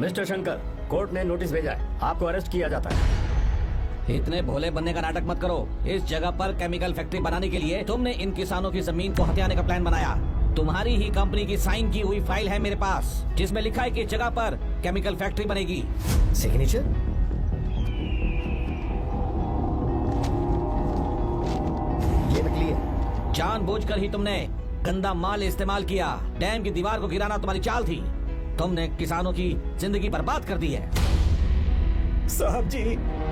Mister Shankar, court ने notice भेजा है, आपको अरेस्ट किया जाता है। इतने भोले बनने का नाटक मत करो। इस जगह पर केमिकल फैक्ट्री बनाने के लिए तुमने इन किसानों की जमीन को हथियाने का प्लान बनाया। तुम्हारी ही कंपनी की साइन की हुई फाइल है मेरे पास, जिसमें लिखा है कि इस जगह पर केमिकल फैक्ट्री बनेगी। सिग्नेचर? ये नकली है। जानबूझकर ही तुमने गंदा माल इस्तेमाल किया। डैम की दीवार को गिराना तुम्हारी चाल थी। तुमने किसानों की जिंदगी बर्बाद कर दी है। साहब जी,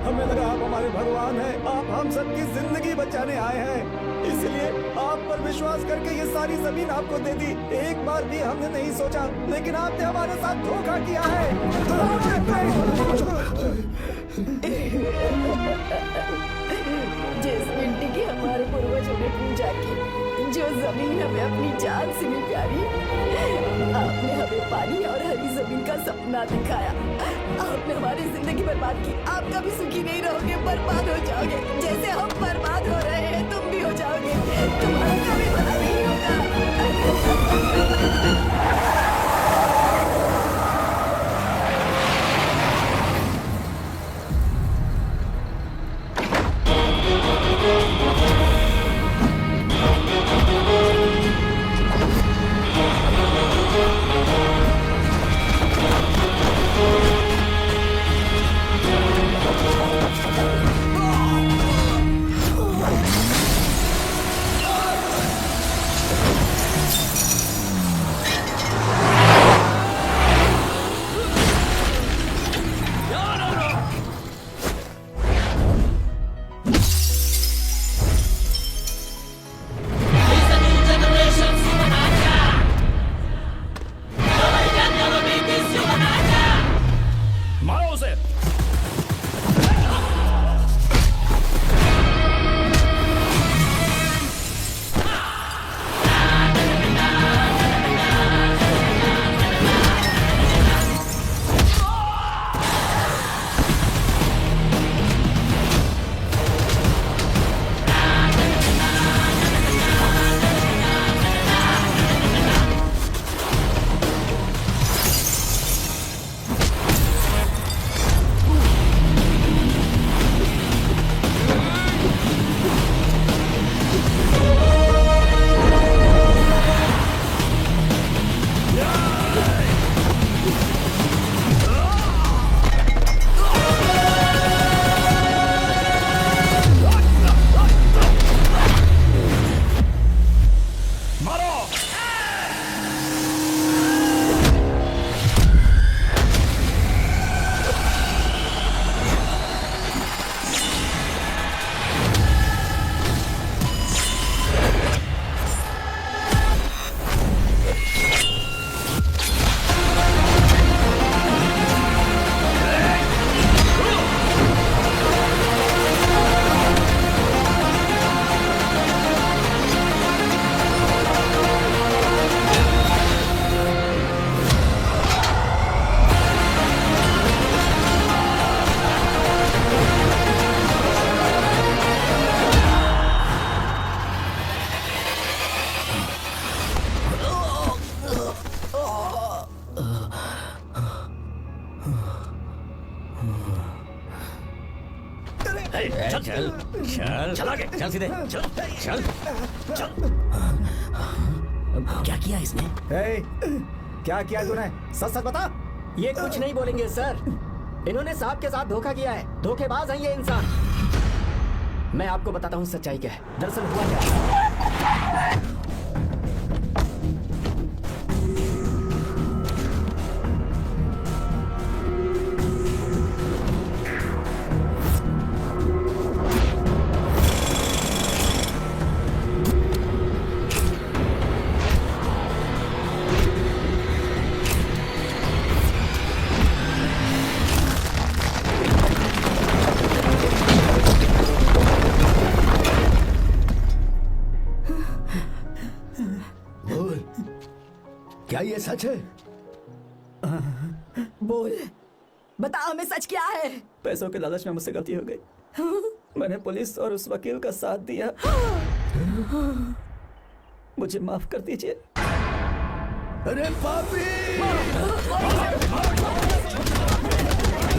हमें लगा आप हमारे भगवान हैं, आप हम सबकी जिंदगी बचाने आए हैं, इसलिए आप पर विश्वास करके ये सारी जमीन आपको दे दी। एक बार भी हमने नहीं सोचा, लेकिन आपने हमारे साथ धोखा किया है। जिस मिट्टी की हमारे पूर्वजों ने पूजा की, जो जमीन हमें अपनी जान से भी प्यारी, आपने हमें पानी और हरी जमीन का सपना दिखाया। आपने हमारी जिंदगी बर्बाद की। आप कभी सुखी नहीं रहोगे, बर्बाद हो जाओगे। जैसे हम बर्बाद हो रहे हैं, तुम भी हो जाओगे। तुम्हारा कभी भला नहीं होगा। चल चल चल आगे, चल सीधे, चल चल चल। क्या किया इसने? क्या किया तूने? सच सच बता। ये कुछ नहीं बोलेंगे सर। इन्होंने साहब के साथ धोखा किया है। धोखेबाज हैं ये इंसान। मैं आपको बताता हूँ सच्चाई क्या है। दरअसल हुआ क्या है। क्या ये सच है? बोल, बता हमें सच क्या है? पैसों के लालच में मुझसे गलती हो गई। मैंने पुलिस और उस वकील का साथ दिया। मुझे माफ कर दीजिए। अरे पापी!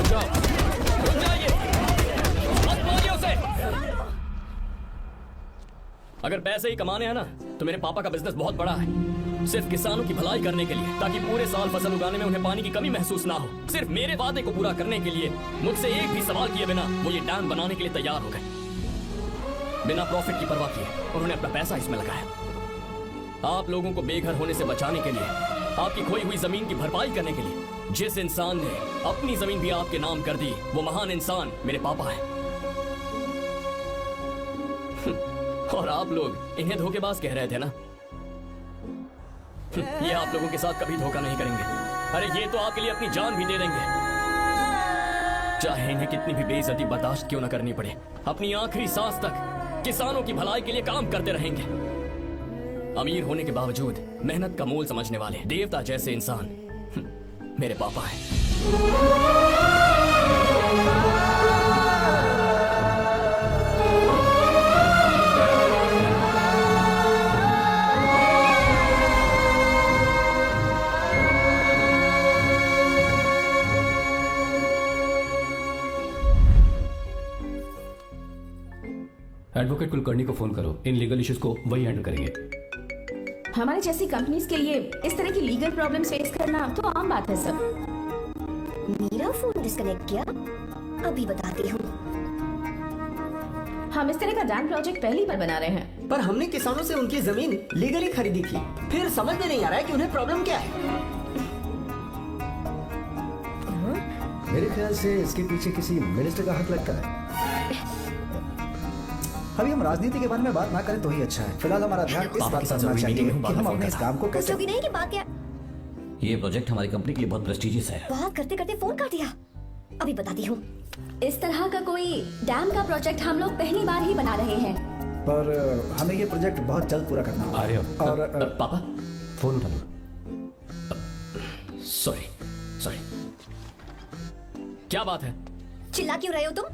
रुक जाओ, रुक जाइए, मत मारिए उसे। अगर पैसे ही कमाने हैं ना तो मेरे पापा का बिजनेस बहुत बड़ा है, सिर्फ किसानों की भलाई करने के लिए, ताकि पूरे साल फसल उगाने में उन्हें पानी की कमी महसूस ना हो। सिर्फ मेरे वादे को पूरा करने के लिए मुझसे एक भी सवाल किए बिना वो ये डैम बनाने के लिए तैयार हो गए। बिना प्रॉफिट की परवाह किए उन्होंने अपना पैसा इसमें लगाया। आप लोगों को बेघर होने से बचाने के लिए, आपकी खोई हुई जमीन की भरपाई करने के लिए जिस इंसान ने अपनी जमीन भी आपके नाम कर दी, वो महान इंसान मेरे पापा है। और आप लोग इन्हें धोखेबाज कह रहे थे ना? ये आप लोगों के साथ कभी धोखा नहीं करेंगे। अरे ये तो आपके लिए अपनी जान भी दे देंगे, चाहे इन्हें कितनी भी बेइज्जती बर्दाश्त क्यों न करनी पड़े। अपनी आखिरी सांस तक किसानों की भलाई के लिए काम करते रहेंगे। अमीर होने के बावजूद मेहनत का मोल समझने वाले देवता जैसे इंसान मेरे पापा हैं। एडवोकेट कुलकर्णी को फोन करो, इन लीगल इश्यूज को वही हैंडल करेंगे। हमारी जैसी कंपनीज के लिए इस तरह की लीगल प्रॉब्लम्स फेस करना तो आम बात है सर। मेरा फोन डिस्कनेक्ट किया, अभी बताती हूँ। हम इस तरह का डैम प्रोजेक्ट पहली बार बना रहे हैं। पर हमने किसानों से उनकी जमीन लीगली खरीदी थी, फिर समझ में नहीं आ रहा है कि उन्हें प्रॉब्लम क्या है। मेरे ख्याल से इसके पीछे किसी मिनिस्टर का हक लगता है। अभी हम राजनीति के बारे में बात ना करें तो ही अच्छा है। फिलहाल हमारा ध्यान इस बात पर होना चाहिए कि हम अपने इस काम को कैसे। पूछोगी नहीं कि बात क्या? ये प्रोजेक्ट हमारी कंपनी के लिए बहुत प्रेस्टिजियस है। बात करते करते फोन काट दिया, अभी बताती हूँ। इस तरह का कोई डैम का प्रोजेक्ट हम लोग पहली बार ही बना रहे हैं। पर हमें ये प्रोजेक्ट बहुत जल्द पूरा करना होगा। आर्य, और पापा फोन उठा लो। सॉरी सॉरी, क्या बात है? चिल्ला क्यों रहे हो तुम?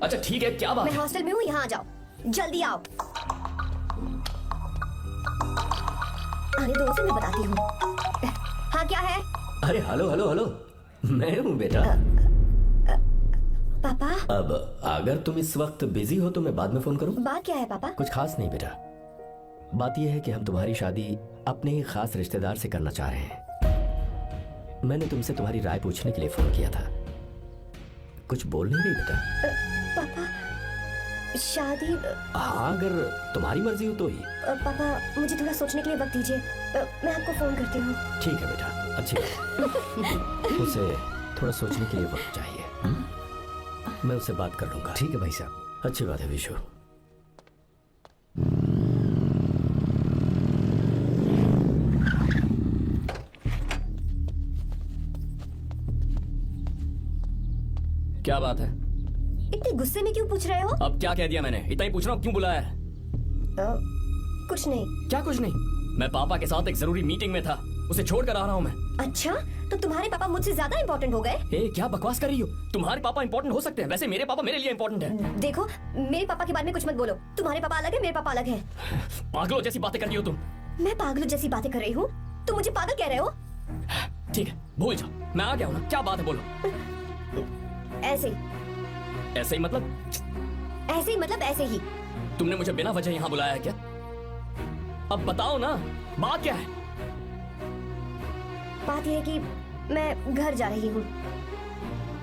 अच्छा ठीक है, क्या बात मैं है? हॉस्टल में हूँ, यहाँ आ जाओ, जल्दी आओ। आने दो उसे, मैं बताती हूँ। हाँ क्या है? अरे हेलो हेलो हेलो, मैं हूँ बेटा। पापा, अब अगर तुम इस वक्त बिजी हो तो मैं बाद में फोन करूँ? बात क्या है पापा? कुछ खास नहीं बेटा, बात यह है कि हम तुम्हारी शादी अपने ही खास रिश्तेदार से करना चाह रहे हैं। मैंने तुमसे तुम्हारी राय पूछने के लिए फोन किया था। कुछ बोल नहीं रही बेटा? पापा, शादी? हाँ, अगर तुम्हारी मर्जी हो तो ही। पापा मुझे थोड़ा सोचने के लिए वक्त दीजिए, मैं आपको फोन करती हूँ। ठीक है बेटा, अच्छी बात। उसे थोड़ा सोचने के लिए वक्त चाहिए। मैं उससे बात कर लूंगा। ठीक है भाई साहब। अच्छी बात है विशु। क्या बात है? इतने गुस्से में क्यों पूछ रहे हो? अब क्या कह दिया मैंने? इतना ही पूछ रहा हूँ, क्यों बुलाया है? कुछ नहीं। क्या कुछ नहीं? मैं पापा के साथ एक जरूरी मीटिंग में था, उसे छोड़ कर आ रहा हूँ मैं। अच्छा, तो तुम्हारे पापा मुझसे ज्यादा इम्पोर्टेंट हो गए? ए, क्या बकवास कर रही हो? तुम्हारे पापा इंपॉर्टेंट हो सकते हैं, वैसे मेरे पापा मेरे लिए इंपॉर्टेंट है। देखो, मेरे पापा के बारे में कुछ मत बोलो। तुम्हारे पापा अलग है, मेरे पापा अलग है। पागलों जैसी बातें करती हो तुम। मैं पागलों जैसी बातें कर रही हूँ? तुम मुझे पागल कह रहे हो? ठीक है, भूल जाओ, मैं आ गया हूँ ना। क्या बात है, बोलो। ऐसे ही। ऐसे ही मतलब? ऐसे ही मतलब ऐसे ही। तुमने मुझे बिना वजह यहाँ बुलाया है क्या? अब बताओ ना, बात क्या है? बात यह है कि मैं घर जा रही हूँ।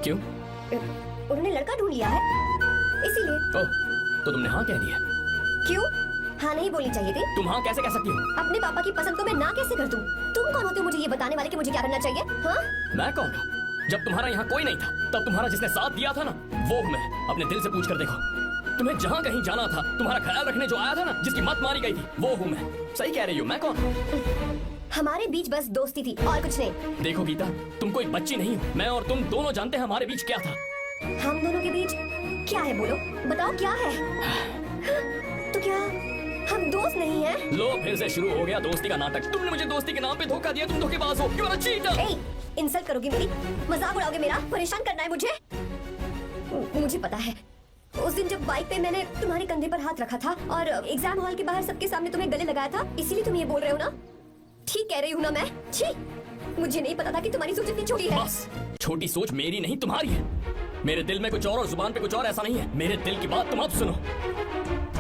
क्यों? उन्होंने लड़का ढूंढ लिया है, इसीलिए। ओह, तो तुमने हाँ कह दिया? क्यों? हाँ नहीं बोलनी चाहिए थी? तुम हाँ कैसे कह सकती हो? अपने पापा की पसंद को मैं ना कैसे कर दूं? तुम कौन होते हो मुझे ये बताने वाले कि मुझे क्या करना चाहिए? हाँ? मैं कौन हूँ? जब तुम्हारा यहाँ कोई नहीं था, तब तुम्हारा जिसने साथ दिया था ना, वो हूँ मैं। अपने दिल से पूछ कर देखो, तुम्हें जहाँ कहीं जाना था, तुम्हारा ख्याल रखने जो आया था ना, जिसकी मत मारी गई थी, वो हूँ मैं। सही कह रही हो, मैं कौन हूँ? हमारे बीच बस दोस्ती थी और कुछ नहीं। देखो गीता, तुम कोई बच्ची नहीं हो। मैं और तुम दोनों जानते हैं हमारे बीच क्या था। हम दोनों के बीच क्या है? बोलो, बताओ क्या है? तो क्या हम दोस्त नहीं हैं? लो, फिर से शुरू हो गया दोस्ती का नाटक। तुमने मुझे दोस्ती के नाम पे धोखा दिया, तुम धोखेबाज हो। You are a cheater. ए, इंसल्ट करोगे मेरी? मजाक उड़ाओगे मेरा? परेशान करना है मुझे? मुझे पता है, उस दिन जब बाइक पे मैंने तुम्हारे कंधे पर हाथ रखा था और एग्जाम हॉल के बाहर सबके सामने तुम्हें गले लगाया था, इसीलिए तुम ये बोल रहे हो ना? ठीक कह रही हूँ ना मैं? छी, मुझे नहीं पता था कि तुम्हारी सोच इतनी छोटी है। बस, छोटी सोच मेरी नहीं तुम्हारी है। मेरे दिल में कुछ और जुबान पे कुछ और, ऐसा नहीं है। मेरे दिल की बात तुम अब सुनो।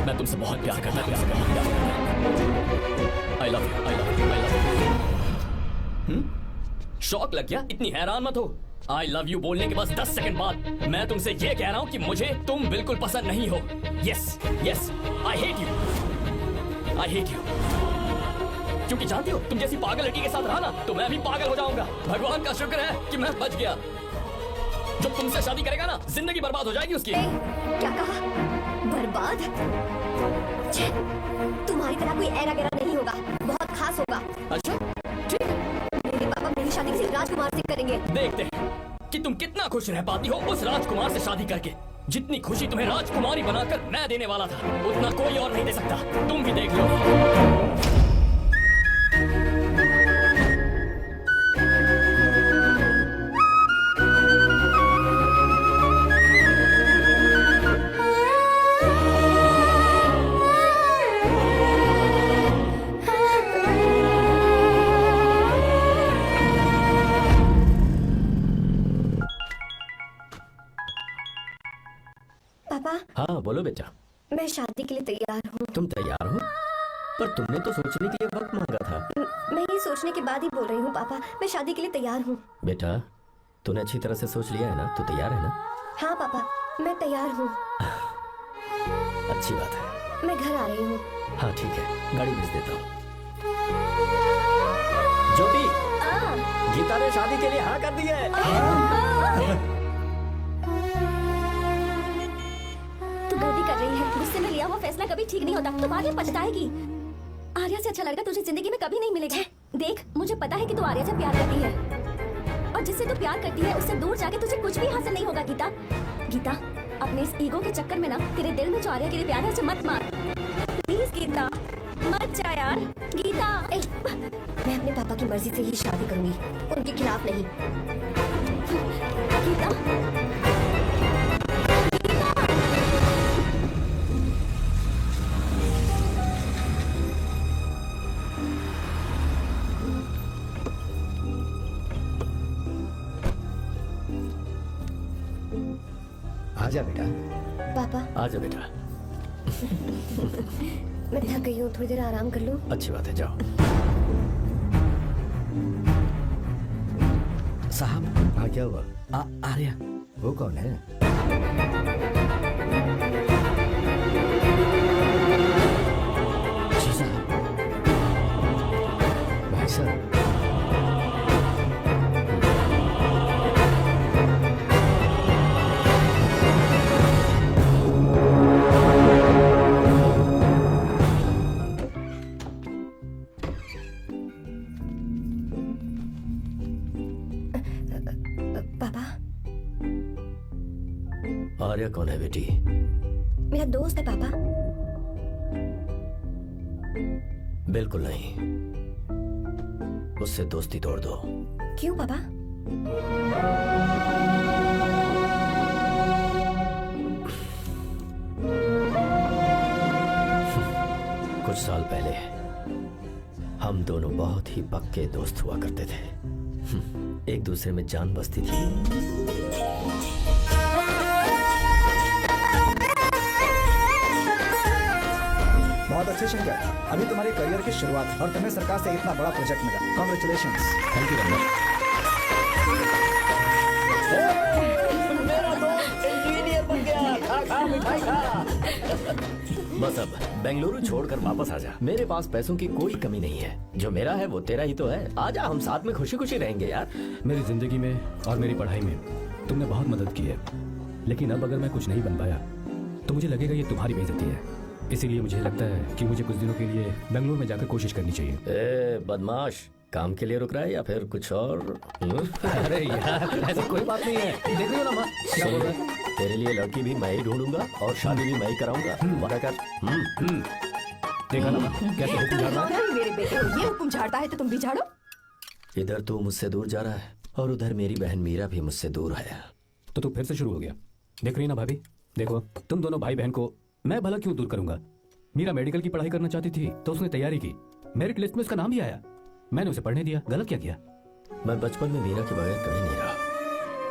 मैं तुमसे बहुत प्यार करता हूँ। I love you, I love you, I love you. शौक लग गया? इतनी हैरान मत हो। आई लव यू बोलने के बस 10 सेकंड बाद मैं तुमसे ये कह रहा हूँ कि मुझे तुम बिल्कुल पसंद नहीं हो। Yes yes, I hate you, I hate you. क्योंकि जानती हो, तुम जैसी पागल लड़की के साथ रहा ना तो मैं भी पागल हो जाऊंगा। भगवान का शुक्र है कि मैं बच गया। जो तुमसे शादी करेगा ना, जिंदगी बर्बाद हो जाएगी उसकी। क्या कहा? बर्बाद? छे, तुम्हारी तरह कोई ऐरा गैरा नहीं होगा, बहुत खास होगा। अच्छा ठीक है, मेरे पापा मेरी शादी किसी राजकुमार से करेंगे। देखते हैं कि तुम कितना खुश रह पाती हो उस राजकुमार से शादी करके। जितनी खुशी तुम्हें राजकुमारी बनाकर मैं देने वाला था, उतना कोई और नहीं दे सकता। तुम भी देख लो। पापा, हाँ बोलो बेटा। मैं शादी के लिए तैयार हूँ। तुम तैयार हो? पर तुमने तो सोचने के लिए वक्त मांगा था। मैं ये सोचने के बाद ही बोल रही हूँ पापा, मैं शादी के लिए तैयार हूँ। बेटा, तूने अच्छी तरह से सोच लिया है ना? तू तैयार है ना? हाँ पापा, मैं तैयार हूँ। अच्छी बात है। मैं घर आ रही हूँ। हाँ ठीक है, गाड़ी भेज देता हूँ। ज्योति, गीता ने शादी के लिए हाँ कर दी है। तू गलती कर रही है। गुस्से में लिया हुआ फैसला कभी ठीक नहीं होता। तू बाद में पछताएगी। आर्या से अच्छा लड़का तुझे जिंदगी में कभी नहीं मिलेगा। देख, मुझे पता है कि तू आर्या से प्यार करती है, और जिससे तू प्यार करती है उससे दूर जाके तुझे कुछ भी हासिल नहीं होगा। गीता, गीता, अपने इस ईगो के चक्कर में ना तेरे दिल में जो आर्या के लिए प्यार है उसे मत मार। प्लीज गीता, मत जा यार। गीता, मैं अपने पापा की मर्जी से ही शादी करूंगी, उनके खिलाफ नहीं। गीता, आजा बेटा। पापा, आजा बेटा। मैं थक गई हूँ, थोड़ी देर आराम कर लूँ। अच्छी बात है, जाओ। साहब, हाँ क्या हुआ? आर्या, वो कौन है? जी साहब। भाई साहब, पापा, आर्या कौन है बेटी? मेरा दोस्त है पापा। बिल्कुल नहीं, उससे दोस्ती तोड़ दो। क्यों पापा? कुछ साल पहले हम दोनों बहुत ही पक्के दोस्त हुआ करते थे। एक दूसरे में जान बसती थी। बहुत अच्छे शंकर, अभी तुम्हारे करियर की शुरुआत और तुम्हें सरकार से इतना बड़ा प्रोजेक्ट मिला। कॉन्ग्रेचुलेशंस। Thank you Raman. मेरा दोस्त इंजीनियर बन गया। खा खा मिठाई खा। बस अब बेंगलुरु छोड़कर वापस आ जा। मेरे पास पैसों की कोई कमी नहीं है। जो मेरा है वो तेरा ही तो है। आजा, हम साथ में खुशी खुशी रहेंगे यार। मेरी जिंदगी में और मेरी पढ़ाई में तुमने बहुत मदद की है, लेकिन अब अगर मैं कुछ नहीं बन पाया तो मुझे लगेगा ये तुम्हारी बेइज्जती है। इसीलिए मुझे लगता है कि मुझे कुछ दिनों के लिए बेंगलुरु में जाकर कोशिश करनी चाहिए। ए बदमाश, काम के लिए रुक रहा है या फिर कुछ और? अरे यार, ऐसी कोई बात नहीं है। देख रही हो ना माँ, क्या बोल रहा है? तेरे लिए लड़की भी मैं ही ढूंढूंगा और शादी भी मैं ही कराऊंगा। वादा कर। देखा ना कैसे हुक्म झाड़ रहा है? अरे मेरे बेटे, ये हुक्म झाड़ता है तो तुम भी झाड़ो। इधर तू मुझसे दूर जा रहा है और उधर मेरी बहन मीरा भी मुझसे दूर है। तो तू फिर से शुरू हो गया। देख रही ना भाभी, देखो तुम दोनों भाई बहन को मैं भला क्यों दूर करूंगा। मीरा मेडिकल की पढ़ाई करना चाहती थी तो उसने तैयारी की, मेरिट लिस्ट में उसका नाम भी आया, मैंने उसे पढ़ने दिया। गलत क्या किया? मैं बचपन में मीरा के बगैर कभी नहीं रहा,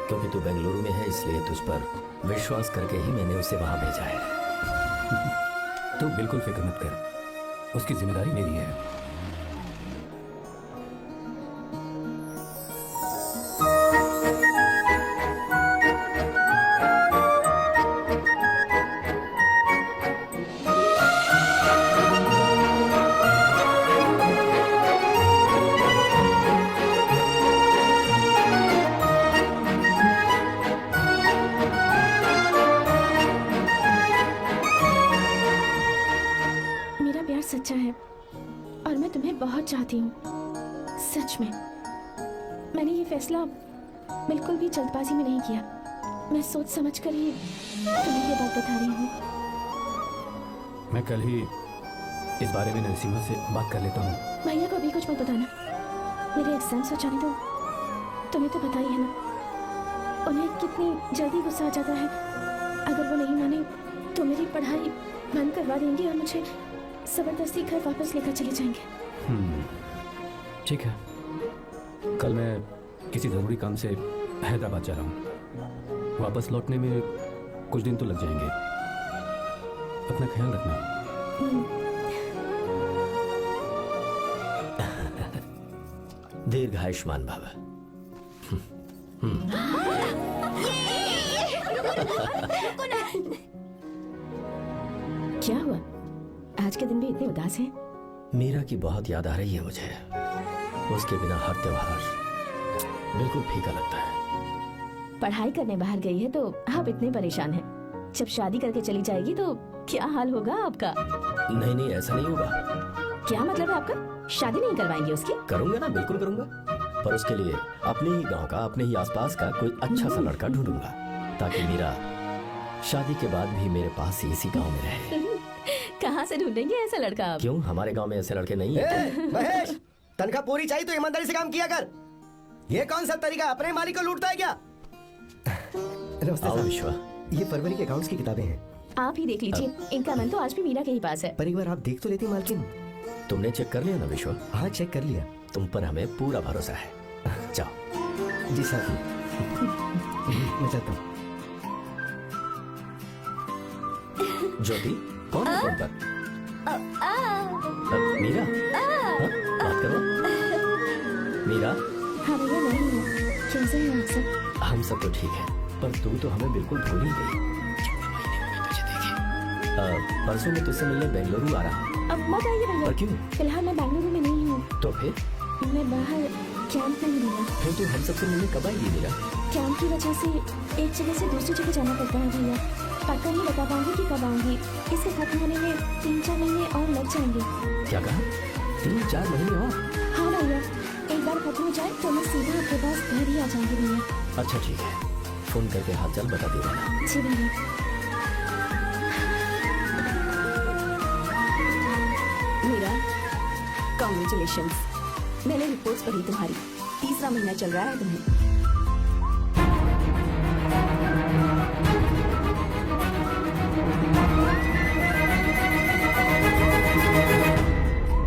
क्योंकि तू बेंगलुरु में है, इसलिए तुझ पर विश्वास करके ही मैंने उसे वहां भेजा है। तू बिल्कुल फिक्र मत कर, उसकी जिम्मेदारी मेरी है। मेरा प्यार सच्चा है और मैं तुम्हें बहुत चाहती हूँ, सच में। मैंने ये फैसला बिल्कुल भी जल्दबाजी में नहीं किया। मैं सोच समझ कर ही तुम्हें ये बात बता रही हूँ। मैं कल ही इस बारे में नरसिम्हा से बात कर लेता हूँ। भैया को अभी कुछ मत बताना। मेरे एग्जाम्स हो जाने दो। तुम्हें तो पता ही है ना, उन्हें कितनी जल्दी गुस्सा आ जाता है। अगर वो नहीं माने तो मेरी पढ़ाई बंद करवा देंगे और मुझे जबरदस्ती घर वापस लेकर चले जाएंगे। ठीक है, कल मैं किसी ज़रूरी काम से हैदराबाद जा रहा हूँ। वापस लौटने में कुछ दिन तो लग जाएंगे। अपना ख्याल रखना। दीर्घायुष्मान भव। क्या हुआ? आज के दिन भी इतने उदास हैं? मीरा की बहुत याद आ रही है मुझे। उसके बिना हर त्योहार बिल्कुल फीका लगता है। पढ़ाई करने बाहर गई है तो आप इतने परेशान हैं। जब शादी करके चली जाएगी तो क्या हाल होगा आपका? नहीं नहीं, ऐसा नहीं होगा। क्या मतलब है आपका? शादी नहीं करवाएंगे उसकी? करूंगा ना, बिल्कुल करूंगा। पर उसके लिए अपने ही गांव का, अपने ही आसपास का कोई अच्छा सा लड़का ढूंढूंगा, ताकि मीरा शादी के बाद भी मेरे पास ही इसी गांव में रहे। कहाँ से ढूंढेंगे ऐसा लड़का आप? क्यों, हमारे गांव में ऐसे लड़के नहीं है? महेश, तनख्वाह पूरी चाहिए तो ईमानदारी से काम किया कर। ये कौन सा तरीका, अपने मालिक को लूटता है क्या? नमस्ते आओ साहब। विश्वा। ये फरवरी के अकाउंट्स की किताबें हैं, आप ही देख लीजिए। इनका मन तो आज भी मीरा के ही पास है। पर एक बार आप देख तो लेती मालकिन। तुमने चेक कर लिया ना विश्वा? हाँ, चेक कर लिया। तुम पर हमें पूरा भरोसा है। जाओ। जी साहब। मैं चलता हूँ। ज्योति, कौन है फोन पर? मीरा? हाँ, बात करो। मीरा, हाँ भैया, मैं ही हूँ। कैसे हैं आप सब? हम सब तो ठीक है, पर तू तो हमें बिल्कुल भूल ही गई। परसों मैं तुझसे मिलने बेंगलुरु आ रहा हूँ। अब मत आइए भैया। पर क्यों? फिलहाल मैं बेंगलुरु में नहीं हूँ। तो फिर मैं बाहर कैंप में हूँ भैया। फिर तू हम सबसे मिलने कब आएगी मीरा? कैंप की वजह से एक जगह से दूसरी जगह जाना पड़ता है भैया। पक्का नहीं बता पाऊंगी कि कब आऊंगी। इसके खत्म होने में 3-4 महीने और लग जाएंगे। क्या कहा? 3-4 महीने और? हाँ भैया, एक बार खत्म हो जाए तो मैं सीधा आपके पास घर ही आ जाऊंगी भैया। अच्छा ठीक है, फोन करके हाल चाल बता दे देना। जी भैया। मीरा, कॉन्ग्रेचुलेशंस। मैंने रिपोर्ट्स पढ़ी तुम्हारी। 3रा महीना चल रहा है तुम्हें।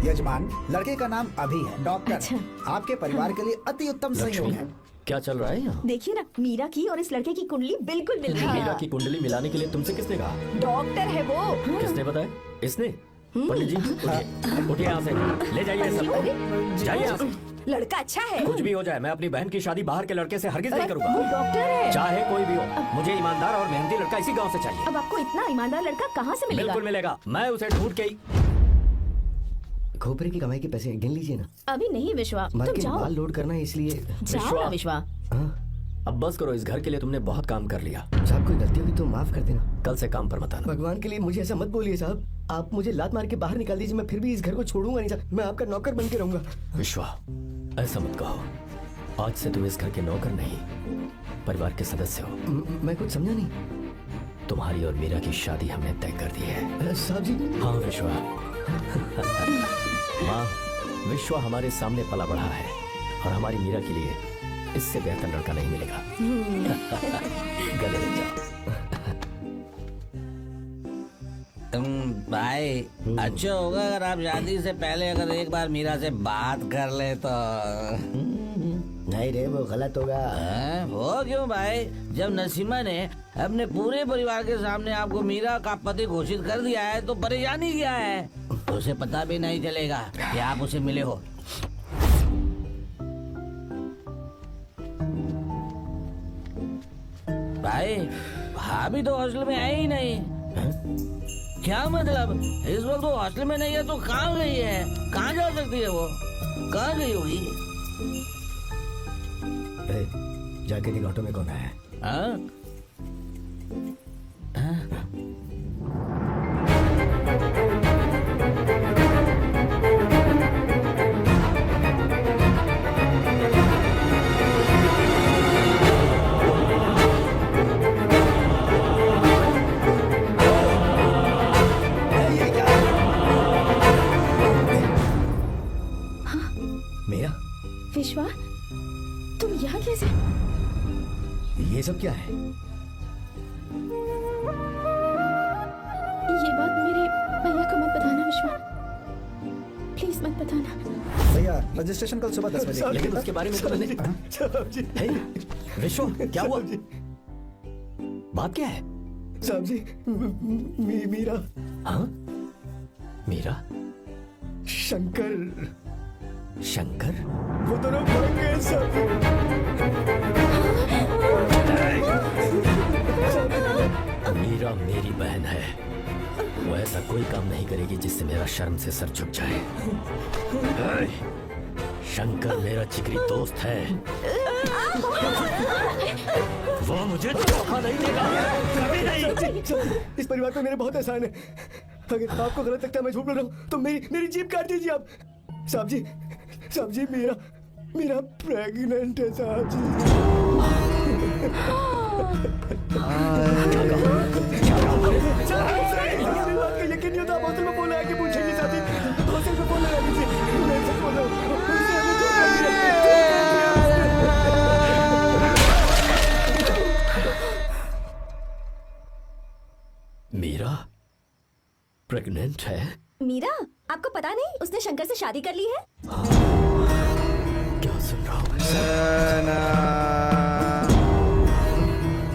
यजमान, लड़के का नाम अभी है, डॉक्टर। अच्छा। आपके परिवार के लिए अति उत्तम संयोग लक्ष्मी, है। क्या चल रहा है यहाँ? देखिए ना, मीरा की और इस लड़के की कुंडली बिल्कुल मिल रही है। मीरा की कुंडली मिलाने के लिए तुमसे किसने कहा? डॉक्टर है वो। किसने बताया? इसने? पंडित जी, उठिए, उठिए यहाँ से, ले जाइए सब, जाइए यहाँ से। लड़का अच्छा है। कुछ भी हो जाए, मैं अपनी बहन की शादी बाहर के लड़के से हरगिज नहीं वो करूंगा। डॉक्टर है। चाहे कोई भी हो, मुझे ईमानदार और मेहनती लड़का इसी गांव से चाहिए। अब आपको इतना ईमानदार लड़का कहाँ से मिलेगा? बिल्कुल मिलेगा, मैं उसे ढूंढ के ही। खोपरे की कमाई के पैसे गिन लीजिए ना। अभी नहीं विश्वा, तुम मार्केट जाओ। माल लोड करना है, इसलिए। जाओ ना विश्वा। हाँ, अब बस करो, इस घर के लिए तुमने बहुत काम कर लिया। साहब कोई गलती हुई तो माफ कर देना। कल से काम पर मत आना। भगवान के लिए मुझे ऐसा मत बोलिए साहब। आप मुझे लात मार के बाहर निकाल दीजिए, मैं फिर भी इस घर को छोड़ूंगा नहीं साहब। मैं आपका नौकर बन के रहूंगा। विश्वा, ऐसा मत कहो। आज से तुम इस घर के नौकर नहीं, परिवार के सदस्य हो। मैं कुछ समझा नहीं। तुम्हारी और मीरा की शादी हमने तय कर दी है। साहब जी। हाँ विश्वा। माँ, विश्वा हमारे सामने पला बढ़ा है और हमारी मीरा के लिए इससे बेहतर लड़का नहीं मिलेगा। गले लग जाओ। भाई, अच्छा होगा अगर आप शादी से पहले अगर एक बार मीरा से बात कर ले तो। नहीं रे, वो गलत होगा। वो क्यों भाई? जब नसीमा ने अपने पूरे परिवार के सामने आपको मीरा का पति घोषित कर दिया है तो परेशानी क्या है? उसे पता भी नहीं चलेगा कि आप उसे मिले हो। भाई भाभी तो हॉस्टल में है ही नहीं। क्या मतलब? इस वक्त वो हॉस्टल में नहीं है तो कहाँ गई है? कहाँ जा सकती है वो? कहाँ गई होगी? जाके देख ऑटो में कौन है। हाँ? मेरा विश्वा, तुम यहाँ कैसे? ये सब क्या है? ये बात मेरे भैया को मत बताना विश्वा, प्लीज मत बताना। भैया रजिस्ट्रेशन कल सुबह 10 बजे। लेकिन उसके बारे में तो मैंने। हे, विश्व, क्या हुआ? बात क्या है? साहब जी, मीरा, हाँ? मीरा? शंकर, शंकर? वो दोनों भाग गए साहब जी। मीरा मेरी बहन है, वो ऐसा कोई काम नहीं करेगी जिससे मेरा शर्म से सर झुक जाए। शंकर मेरा जिगरी दोस्त है, वो मुझे धोखा नहीं देगा, कभी नहीं। इस परिवार पे मेरे बहुत एहसान है। अगर आपको गलत लगता है मैं झूठ बोल रहा हूँ तो मेरी जीभ काट दीजिए आप। साहब जी, मीरा प्रेग्नेंट है साहब जी। बात का यकीन नहीं होता। आप होटल में फोन लगा के पूछेंगे साथी, होटल में फोन लगा दीजिए। मैं सच बोल रहा हूँ, उसने हमें धोखा दिया। मीरा प्रेग्नेंट है? मीरा, आपको पता नहीं उसने शंकर से शादी कर ली है? क्या सुन रहा हूँ?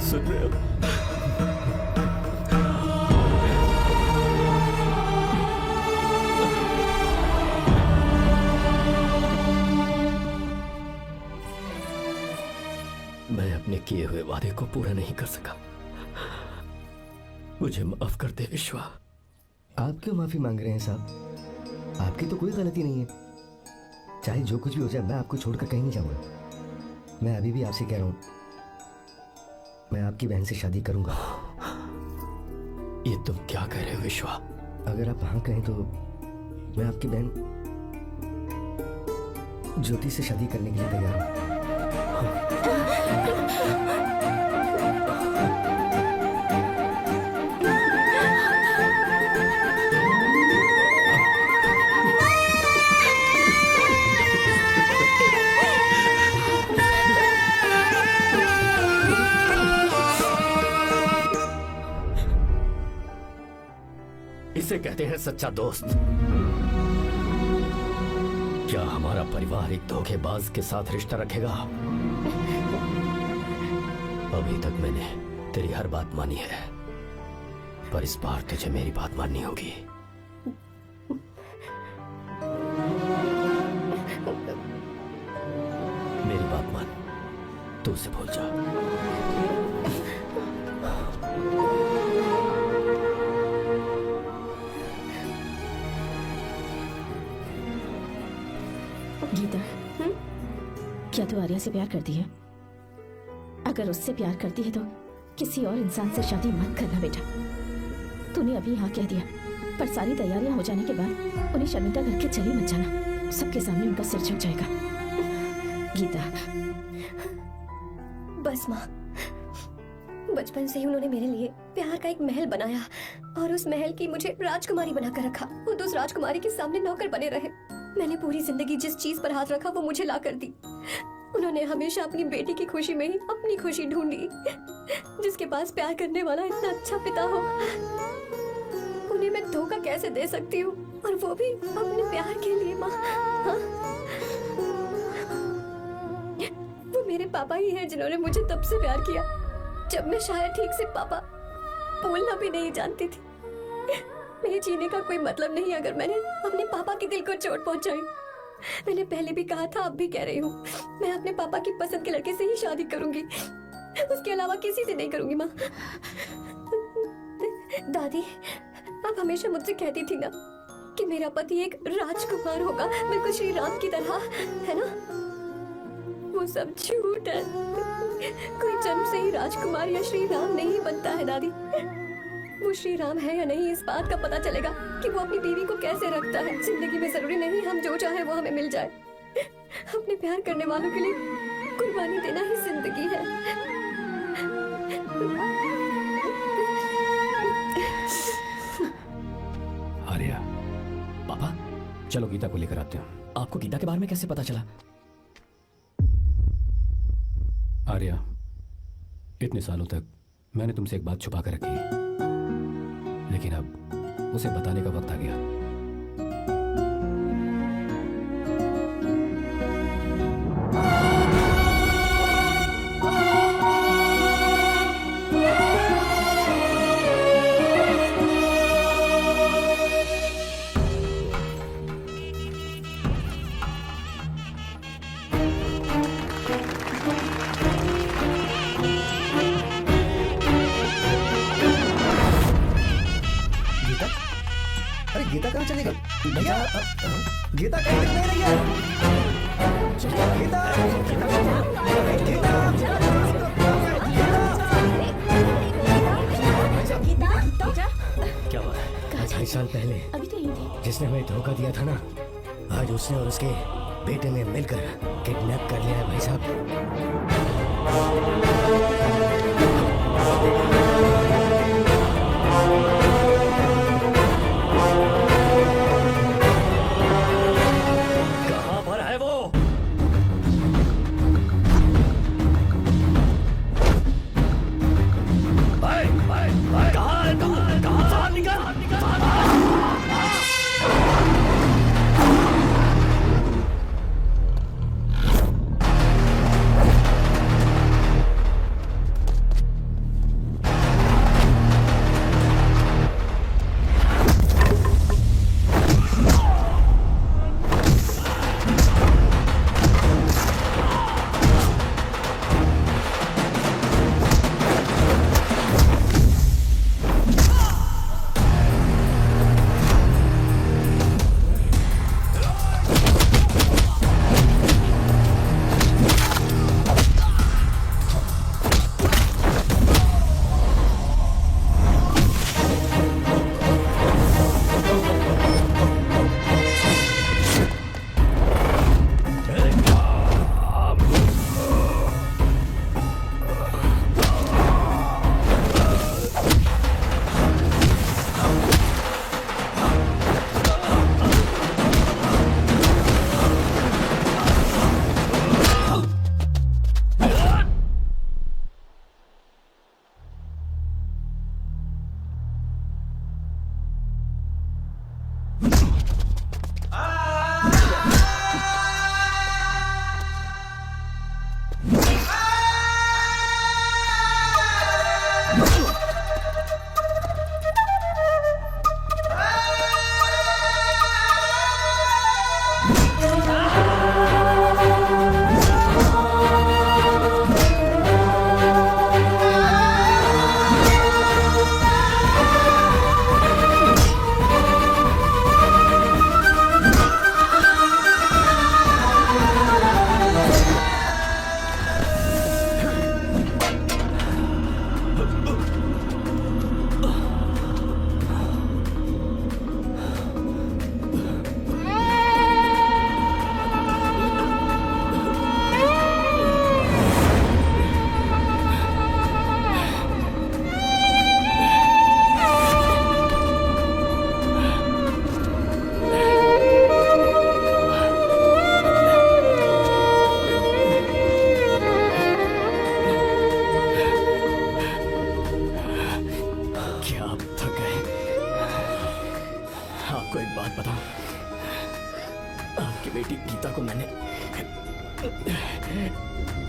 सुन रहे हो? मैं अपने किए हुए वादे को पूरा नहीं कर सका, मुझे माफ कर दे विश्वा। आप क्यों माफी मांग रहे हैं साहब? आपकी तो कोई गलती नहीं है। चाहे जो कुछ भी हो जाए, मैं आपको छोड़कर कहीं नहीं जाऊंगा। मैं अभी भी आपसे कह रहा हूं, मैं आपकी बहन से शादी करूंगा। ये तुम क्या कह रहे हो विश्वा? अगर आप हाँ कहें तो मैं आपकी बहन ज्योति से शादी करने के लिए तैयार हूं। इसे कहते हैं सच्चा दोस्त। क्या हमारा परिवार एक धोखेबाज के साथ रिश्ता रखेगा? अभी तक मैंने तेरी हर बात मानी है, पर इस बार तुझे मेरी बात माननी होगी। मेरी बात मान, तू उसे भूल जा। गीता, क्या तू आर्या से प्यार करती है? अगर उससे प्यार करती है तो किसी और इंसान से शादी मत करना बेटा। तूने अभी हाँ कह दिया, पर सारी तैयारियां हो जाने के बाद उन्हें शर्मिंदा करके चली मत जाना, सबके सामने उनका सिर झुक जाएगा। गीता, बस माँ, बचपन से ही उन्होंने मेरे लिए प्यार का एक महल बनाया और उस महल की मुझे राजकुमारी बनाकर रखा। खुद उस राजकुमारी के सामने नौकर बने रहे। मैंने पूरी जिंदगी जिस चीज पर हाथ रखा वो मुझे ला कर दी। उन्होंने हमेशा अपनी बेटी की खुशी में ही अपनी खुशी ढूंढी। जिसके पास प्यार करने वाला इतना अच्छा पिता हो, उन्हें मैं धोखा कैसे दे सकती हूँ, और वो भी अपने प्यार के लिए। माँ, हाँ? पापा ही हैं जिन्होंने मुझे तब से प्यार किया जब मैं शायद ठीक से पापा बोलना भी नहीं जानती थी। मेरे जीने का कोई मतलब नहीं अगर मैंने अपने पापा के दिल को चोट पहुंचाई। मैंने पहले भी कहा था, अब भी कह रही हूँ, मैं अपने पापा की पसंद के लड़के से ही शादी करूंगी, उसके अलावा किसी से नहीं करूंगी। माँ, दादी, आप हमेशा मुझसे कहती थी ना कि मेरा पति एक राजकुमार होगा, बिल्कुल श्री राम की तरह, है ना? वो सब झूठ है। कोई जन्म से ही राजकुमार या श्री राम नहीं बनता है दादी। वो श्री राम है या नहीं, इस बात का पता चलेगा कि वो अपनी बीवी को कैसे रखता है। जिंदगी में जरूरी नहीं हम जो चाहे वो हमें मिल जाए। अपने प्यार करने वालों के लिए कुर्बानी देना ही जिंदगी है। आर्या, पापा, चलो गीता को लेकर आते हैं। आपको गीता के बारे में कैसे पता चला? आर्या, इतने सालों तक मैंने तुमसे एक बात छुपा कर रखी, लेकिन अब उसे बताने का वक्त आ गया। गीता कहाँ चली गई? भैया, गीता कहीं दिख नहीं रही है। गीता, क्या हुआ? 2.5 साल पहले अभी तो यही थी। जिसने हमें धोखा दिया था ना, आज उसने और उसके बेटे ने मिलकर किडनैप कर लिया है भाई साहब। कहाँ पर है वो? कहाँ है तू? बाहर निकल!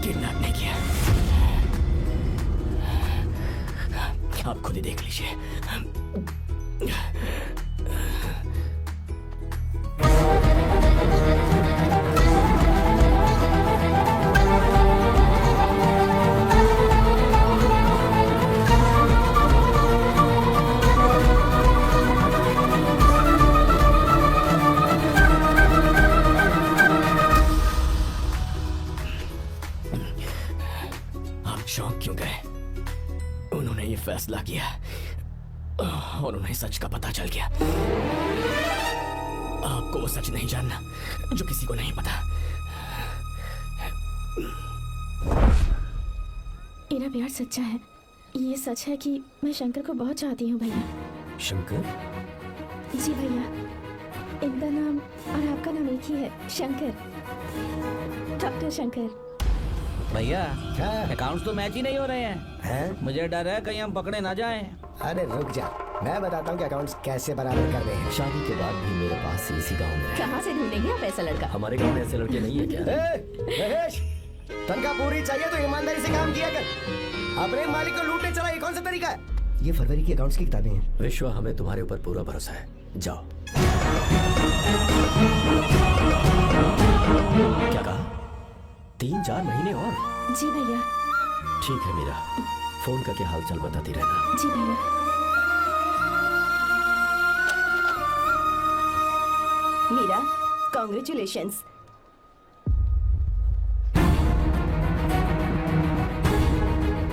किडनैप नहीं किया। आप खुद ही देख लीजिए। चौंक क्यों गए? उन्होंने ये फैसला किया और उन्हें सच का पता चल गया। आपको वो सच नहीं जानना जो किसी को नहीं पता। मेरा प्यार सच्चा है। ये सच है कि मैं शंकर को बहुत चाहती हूँ भैया। शंकर? जी भैया, इनका नाम और आपका नाम एक ही है, शंकर, डॉक्टर शंकर। भैया क्या? अकाउंट्स तो मैच ही नहीं हो रहे हैं। मुझे डर है कहीं हम पकड़े ना जाएं। अरे रुक जा, मैं बताता हूँ कि अकाउंट्स कैसे बराबर कर रहे हैं। शादी के बाद भी मेरे पास इसी गांव में है। कहाँ से ढूंढेंगे आप ऐसा लड़का? हमारे गांव में ऐसे लड़के नहीं है क्या? महेश, तनख्वाह पूरी चाहिए तो ईमानदारी से काम किया कर। अपने मालिक को लूटने चला, ये कौन सा तरीका है? ये फरवरी की अकाउंट्स की किताबें हैं। विश्वा, हमें तुम्हारे ऊपर पूरा भरोसा है। जाओ। क्या कहा? 3-4 महीने और? जी भैया। ठीक है मीरा, फोन करके हालचाल बताती रहना। जी भैया। मीरा, कॉन्ग्रेचुलेशंस।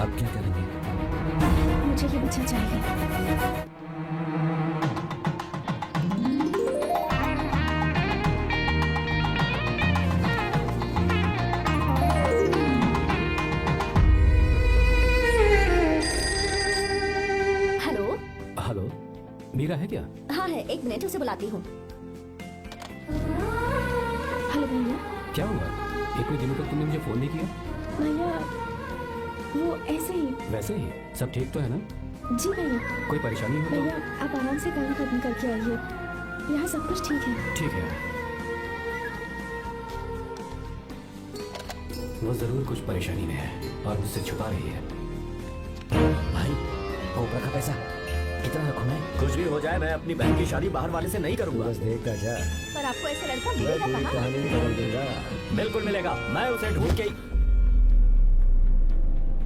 अब क्या करेंगे? मुझे ये बच्चा चाहिए। हेलो। हेलो, मीरा है क्या? हाँ है, एक मिनट, उसे बुलाती हूँ। हेलो भैया। क्या हुआ? इतने दिनों तक तुमने मुझे फोन नहीं किया? भैया वो ऐसे ही। वैसे ही सब ठीक तो है ना? जी भैया। कोई परेशानी हो भैया आप आराम से काम खत्म करके आइए, यहाँ सब कुछ ठीक है। तो? ठीक है। वो जरूर कुछ परेशानी में है और मुझसे छुपा रही है। भाई, ऊपर का पैसा कितना रखूं मैं? कुछ भी हो जाए, मैं अपनी बहन की शादी बाहर वाले से नहीं करूंगा। बस देखता जा, पर आपको ऐसा लड़का मैं मिलेगा पूरी कहाँ? कहानी बदल दूंगा। बिल्कुल मिलेगा, मैं उसे ढूंढ के ही।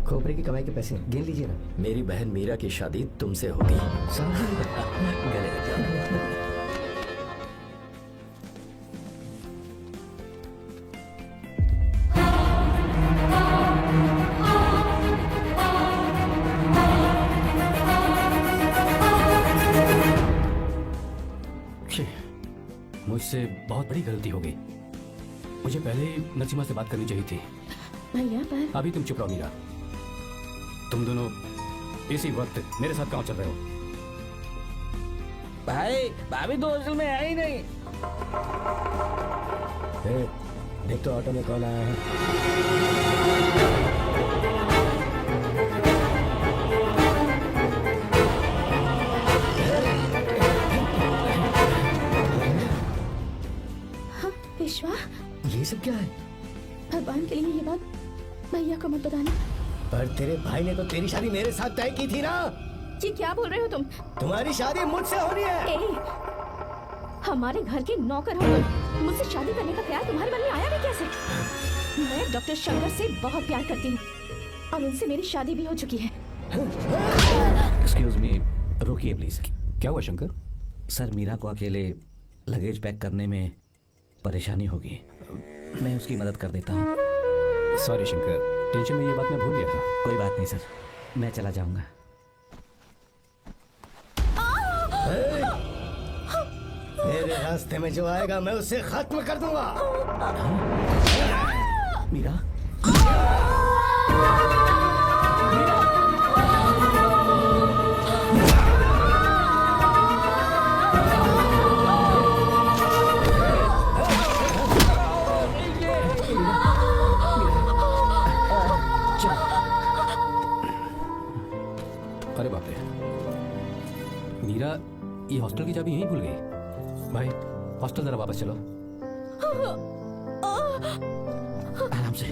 खोपरे की कमाई के पैसे गिन लीजिए ना। मेरी बहन मीरा की शादी तुमसे होगी। गले लग जाओ। मुझसे बहुत बड़ी गलती हो गई। मुझे पहले ही नरसिम्हा से बात करनी चाहिए थी। भैया पर अभी तुम चुप रहो मीरा। तुम दोनों इसी वक्त मेरे साथ कहाँ चल रहे हो? भाई भाभी तो हॉस्टल में है ही नहीं। देख तो ऑटो में कौन आया है। विश्वा, ये सब क्या है? भगवान के लिए ये बात भैया को मत बताना। पर तेरे भाई ने तो तेरी शादी मेरे साथ तय की थी ना। ये क्या बोल रहे हो तुम? तुम्हारी शादी मुझसे होनी है। ए, हमारे घर के नौकर हो तुम। मुझसे शादी करने का ख्याल तुम्हारे मन में आया भी कैसे? मैं डॉक्टर शंकर से बहुत प्यार करती हूँ और उनसे मेरी शादी भी हो चुकी है। एक्सक्यूज मी, रोकिए प्लीज। क्या हुआ शंकर? सर, मीरा को अकेले लगेज पैक करने में परेशानी होगी, मैं उसकी मदद कर देता हूँ। सॉरी शंकर, टेंशन में ये बात मैं भूल गया था। कोई बात नहीं सर, मैं चला जाऊंगा। मेरे रास्ते में जो आएगा मैं उसे खत्म कर दूंगा। मीरा, अरे बाप रे, मीरा ये हॉस्टल की चाबी यहीं भूल गई। भाई हॉस्टल जरा वापस चलो। आराम से।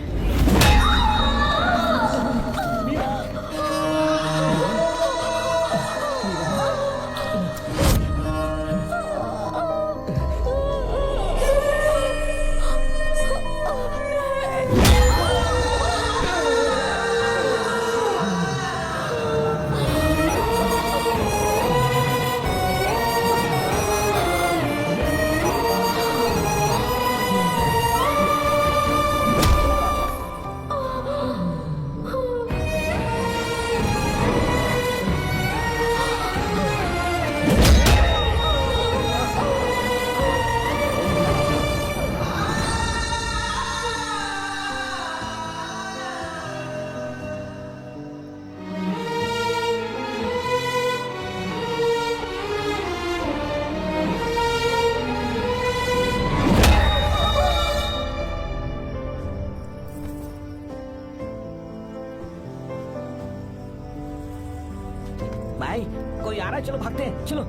भाई कोई आ रहा है, चलो भागते हैं, चलो।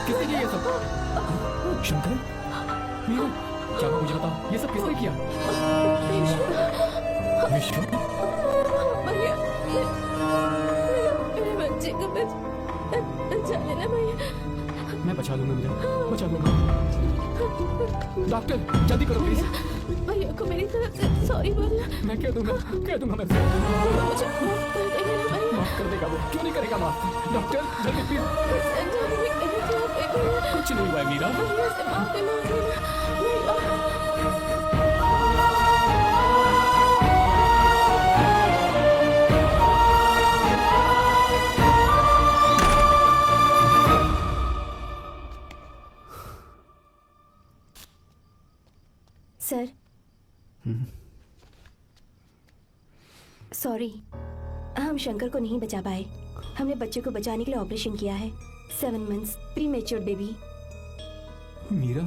किसने किया ये सब? शंकर, मीरा, क्या हुआ मुझे बताओ, ये सब किसने किया? विश्व, भैया, मेरे बच्चे को बचा लेना भैया। मैं बचा लूंगा मीरा, बचा लूंगा। डॉक्टर जल्दी करो प्लीज। भैया को मेरी तरफ से सॉरी बोलना। मैं कह दूंगा मैं। मुझे माफ कर देगा ना भैया। माफ कर देगा वो, क्यों नहीं करेगा माफ? डॉक्टर जल्दी प्लीज। कुछ नहीं हुआ है मीरा। भैया से माफी मांग लेना भैया। सर, सॉरी, हम शंकर को नहीं बचा पाए। हमने बच्चे को बचाने के लिए ऑपरेशन किया है। 7 months premature baby. Meera,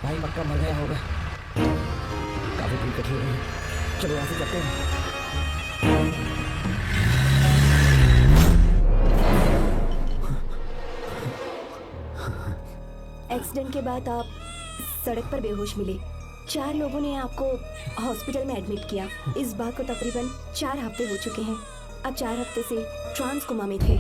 भाई पक्का मर गया होगा। काफी भीड़ इकट्ठी हो गई है। चलो यहाँ से चलते हैं। एक्सीडेंट के बाद आप सड़क पर बेहोश मिले। 4 लोगों ने आपको हॉस्पिटल में एडमिट किया। इस बात को तकरीबन 4 हफ्ते हो चुके हैं। आप 4 हफ्ते से ट्रांस कोमा में थे।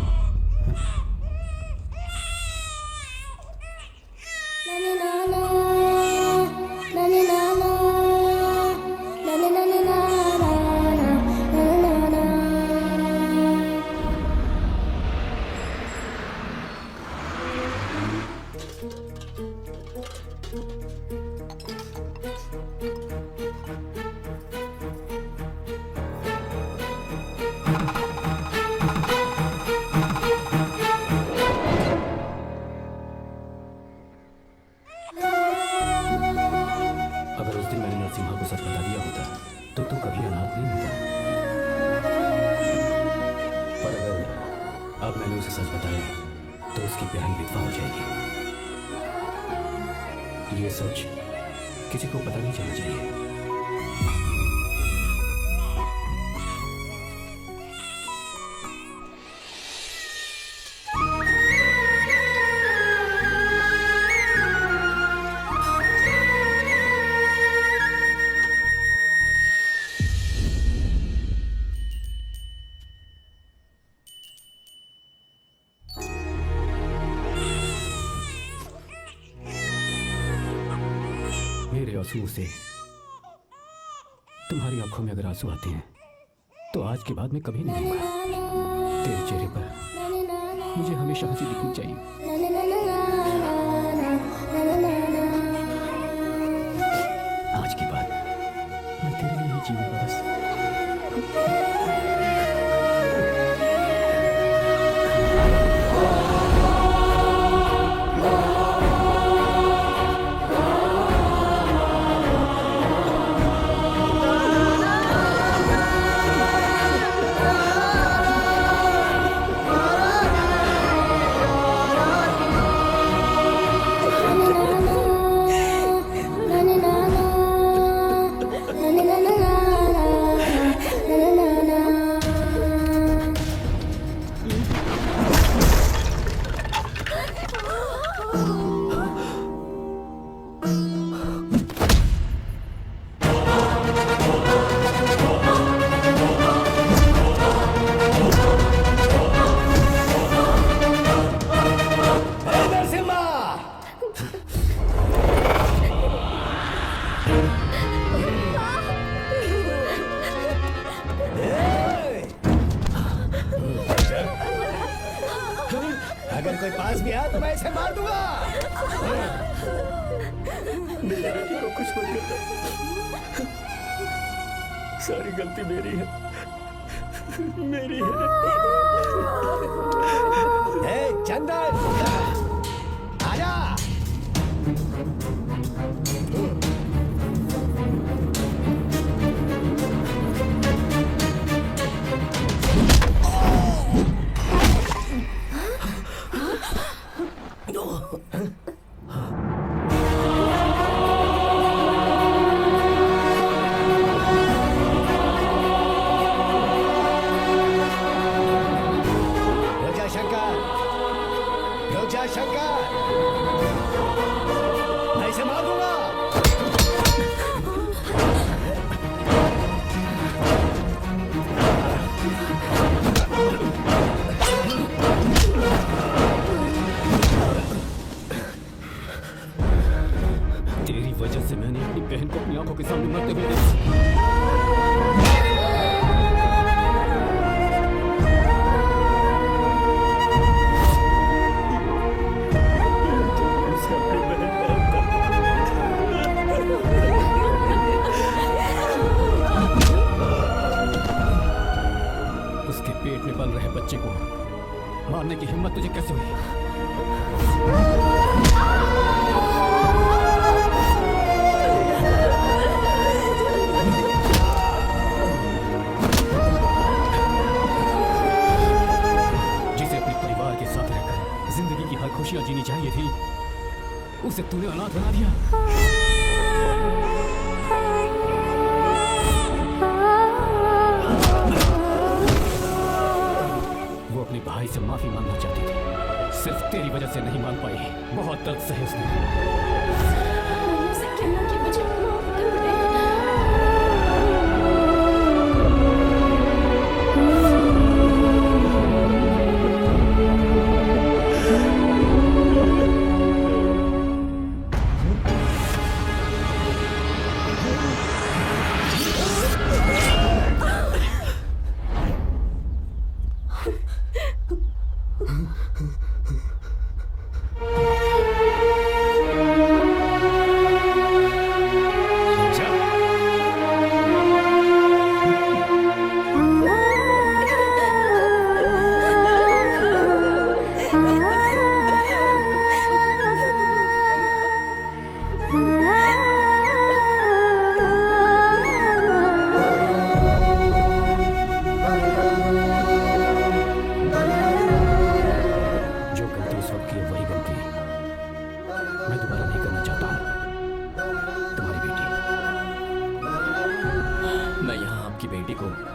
अगर उस दिन मैंने नरसिम्हा को सच बता दिया होता तो तू कभी अनाथ नहीं होता। पर अगर अब मैंने उसे सच बताया तो उसकी प्यारी विधवा हो जाएगी। ये सच किसी को पता नहीं चलना चाहिए। मेरे आंसुओं से तुम्हारी आंखों में अगर आंसू आते हैं तो आज के बाद मैं कभी नहीं लूंगा। तेरे चेहरे पर मुझे हमेशा हंसी दिखनी चाहिए। आज के बाद मैं तेरे लिए ही जीऊंगा बस। अगर कोई पास भी आया तो मैं इसे मार दूंगा। मेरी बेटी को कुछ मत करना, सारी गलती मेरी है, मेरी है। चंदन आजा। शंकर, मैं इसे मार दूंगा। तेरी वजह से मैंने अपनी बहन को अपनी आंखों के सामने मरते हुए देखा। पेट में पल रहे बच्चे को मारने की हिम्मत तुझे कैसे हुई? जिसे अपने परिवार के साथ रहकर जिंदगी की हर खुशियां जीनी चाहिए थी, उसे तूने अनाथ बना दिया। अपने भाई से माफी मांगना चाहती थी, सिर्फ तेरी वजह से नहीं मांग पाई। बहुत दर्द सहे उसने। कहना कि मुझे माफ कर दे।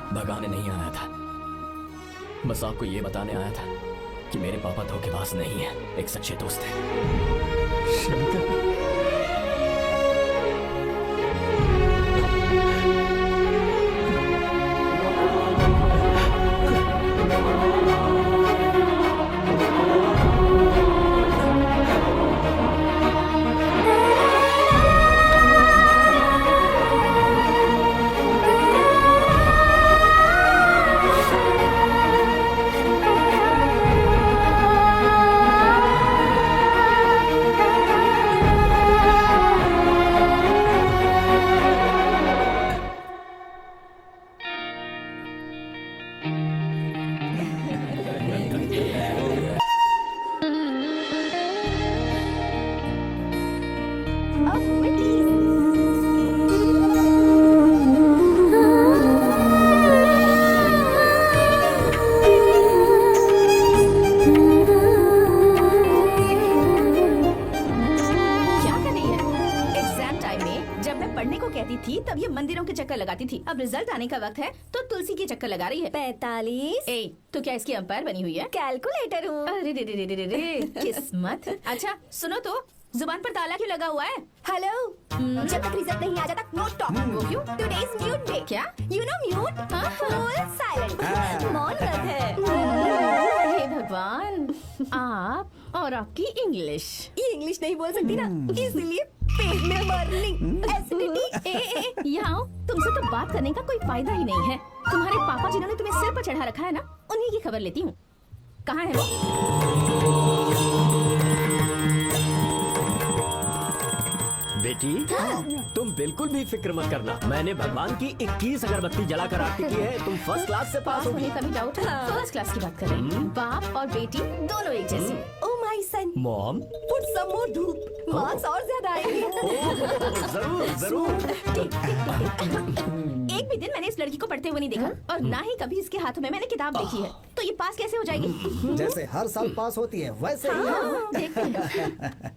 भगाने नहीं आया था, बस आपको ये बताने आया था कि मेरे पापा धोखेबाज नहीं है, एक सच्चे दोस्त हैं। शंकर, रिजल्ट आने का वक्त है तो तुलसी के चक्कर लगा रही है। 45। ए, तो क्या इसकी अंपायर बनी हुई है? कैलकुलेटर हूँ। अरे रे रे रे रे रे किस्मत। अच्छा सुनो तो, जुबान पर ताला क्यों लगा हुआ है? हेलो, जब तक रिजल्ट नहीं आ जाता नो टॉक। वो क्यों? Today's mute day. क्या? You know mute, full silent, मौन व्रत है। हे भगवान, आप और आपकी इंग्लिश। ये इंग्लिश नहीं बोल सकती ना, इसलिए पेट में बर्निंग, एसिडिटी। ए, यहाँ आओ, तुमसे तो बात करने का कोई फायदा ही नहीं है। तुम्हारे पापा जिन्होंने तुम्हें सिर पर चढ़ा रखा है ना, उन्हीं की खबर लेती हूँ। कहाँ है वो? बेटी तुम बिल्कुल भी फिक्र मत करना, मैंने भगवान की 21 अगरबत्ती जलाकर आरती की है, तुम फर्स्ट क्लास से पास पास होगी। होने का भी डाउट है। फर्स्ट क्लास की बात कर रहे हैं। बाप और बेटी दोनों एक जैसे। Oh my son, mom put some more dhoop, marks और ज्यादा आएंगे। जरूर जरूर। एक भी दिन मैंने इस लड़की को पढ़ते हुए नहीं देखा और ना ही कभी इसके हाथों में मैंने किताब देखी है, तो ये पास कैसे हो जाएगी? जैसे हर साल पास होती है वैसे ही। हाँ, देखते हैं।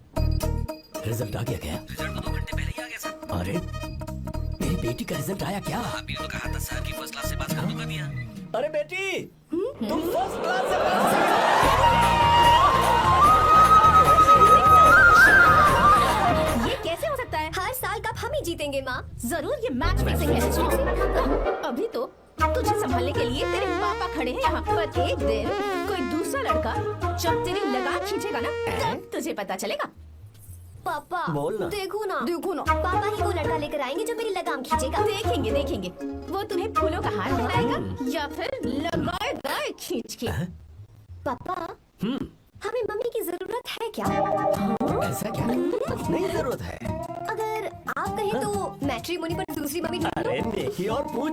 रिजल्ट आ गया क्या? रिजल्ट तो 2 घंटे पहले ही आ गया सर। अरे मेरी बेटी का रिजल्ट आया क्या? अभी तो कहा था सर कि फर्स्ट क्लास से पास कर दूंगा दिया। अरे बेटी तुम फर्स्ट क्लास से पास हो। ये कैसे हो सकता है? हर साल कप हम ही जीतेंगे माँ। जरूर ये मैच फिक्सिंग है। अभी तो तुझे संभालने के लिए तेरे पापा खड़े हैं यहाँ पर। एक दिन कोई दूसरा लड़का जब तेरी लगाम खींचेगा ना, तब तुझे पता चलेगा। पापा बोल ना। देखो ना, पापा ही वो लड़का लेकर आएंगे जो मेरी लगाम खींचेगा। देखेंगे देखेंगे, वो तुम्हें फूलों का हार पहनाएगा या फिर लगाएगा खींच के। पापा हमें मम्मी की जरूरत है क्या? ऐसा क्या? नहीं जरूरत है। अगर आप कहें तो मैट्रिमोनी पर दूसरी मम्मी ढूंढ लो। अरे देखी और पूछ।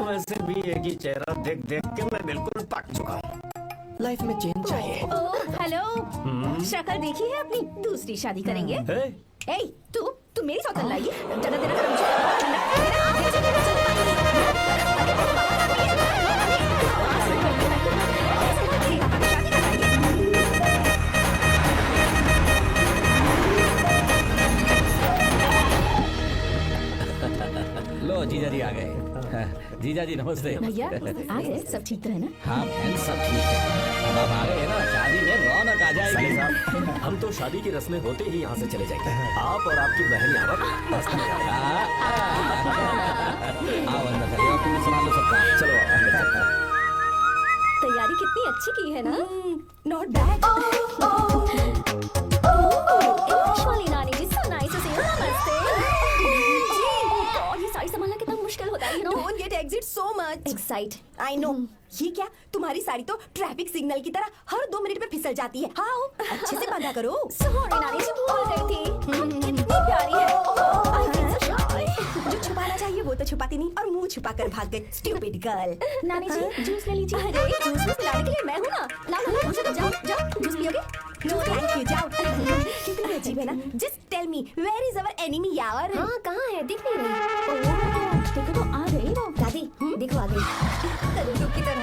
वैसे भी एक ही चेहरा देख देख के मैं बिल्कुल पक चुका हूँ। लाइफ में चेंज चाहिए। ओह हेलो, शक्ल देखी है अपनी? दूसरी शादी करेंगे। हे? ए, तू मेरी सौतन लाएगी? ज्यादा देर अगर मुझे लो जीजा जी आ गए। जीजा जी नमस्ते। भैया आ गए, सब ठीक तो है ना? हाँ बहन सब ठीक है। अब आप आ गए ना, शादी में रौनक आ साले जाएगी। साहब, हम तो शादी की रस्में होते ही यहाँ से चले जाएंगे। आप और आपकी बहन यहाँ पर मस्त मजा आएगा। आओ अंदर चलिए, और तुम सुना लो सबका। चलो अंदर चलते हैं। तैयारी कितनी अच्छी की है ना? Not bad. नानी जी so nice to see you. नमस्ते। और ये साड़ी संभालना कितना मुश्किल होता है, you know? Don't get exit so much. Excite. I know. ये क्या, तुम्हारी साड़ी तो ट्रैफिक सिग्नल की तरह हर 2 मिनट में फिसल जाती है। हाँ, अच्छे से बांधा करो। Sorry नानी जी, भूल गई थी। कितनी प्यारी है। I feel so shy. जो छुपाना चाहिए वो तो छुपाती नहीं और मुंह छुपा कर भाग गई। Stupid girl. नानी जी जूस ले लीजिए। अरे जूस में पिलाने के लिए मैं हूँ ना। लाओ मुझे तो जाओ जूस पियोगे? No, thank you. जाओ। कितनी अजीब है ना। Just tell me, where is our enemy यार? हाँ कहाँ है, दिख नहीं रही। ओह देखो तो आ गई वो। दादी देखो आ गई तरंगों की तरह।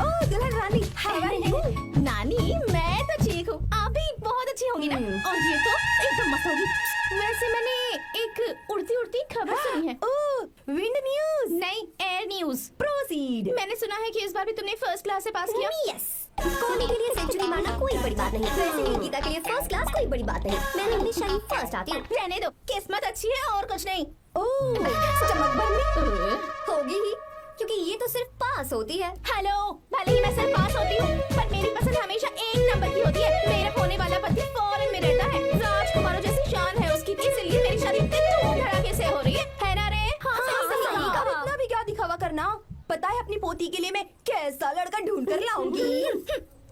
Oh, दुल्हन रानी, how are you? नानी मैं तो ठीक हूँ, आप भी बहुत अच्छी होंगी ना। और ये तो एकदम मस्त होगी। वैसे मैंने एक उड़ती उड़ती खबर सुनी है। Oh, wind news. नहीं, एयर न्यूज। Proceed. मैंने सुना है कि इस बार भी तुमने फर्स्ट क्लास से पास किया। यस कॉमेडी के लिए सेंचुरी मारना कोई बड़ी बात नहीं। वैसे ही गीता के लिए फर्स्ट क्लास कोई बड़ी बात नहीं। मैं हमेशा ही फर्स्ट आती हूँ। रहने दो, किस्मत अच्छी है और कुछ नहीं। Oh, चमक भरनी। होगी ही क्योंकि ये तो सिर्फ पास होती है। हेलो, भले ही मैं सिर्फ पास होती हूँ, पर मेरी पसंद हमेशा 1 नंबर की होती है। मेरा होने वाला पति फॉरेन में रहता है, राजकुमारों जैसी शान है उसकी, इसलिए मेरी शादी इतने धूम धड़ाके से हो रही है ना रे? हाँ, सही अब कहा। इतना भी क्या दिखावा करना। पता है अपनी पोती के लिए मैं कैसा लड़का ढूंढ कर लाऊंगी।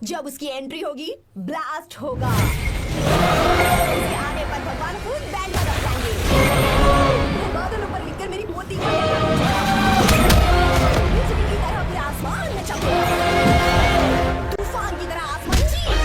जब उसकी एंट्री होगी ब्लास्ट होगा। उसके आने पर भगवान खुद बैंड बजा जाएंगे। बादलों पर लिखकर मेरी पोती को बिजली की तरह अपने आसमान में चमके, तूफान की तरह आसमान चीर।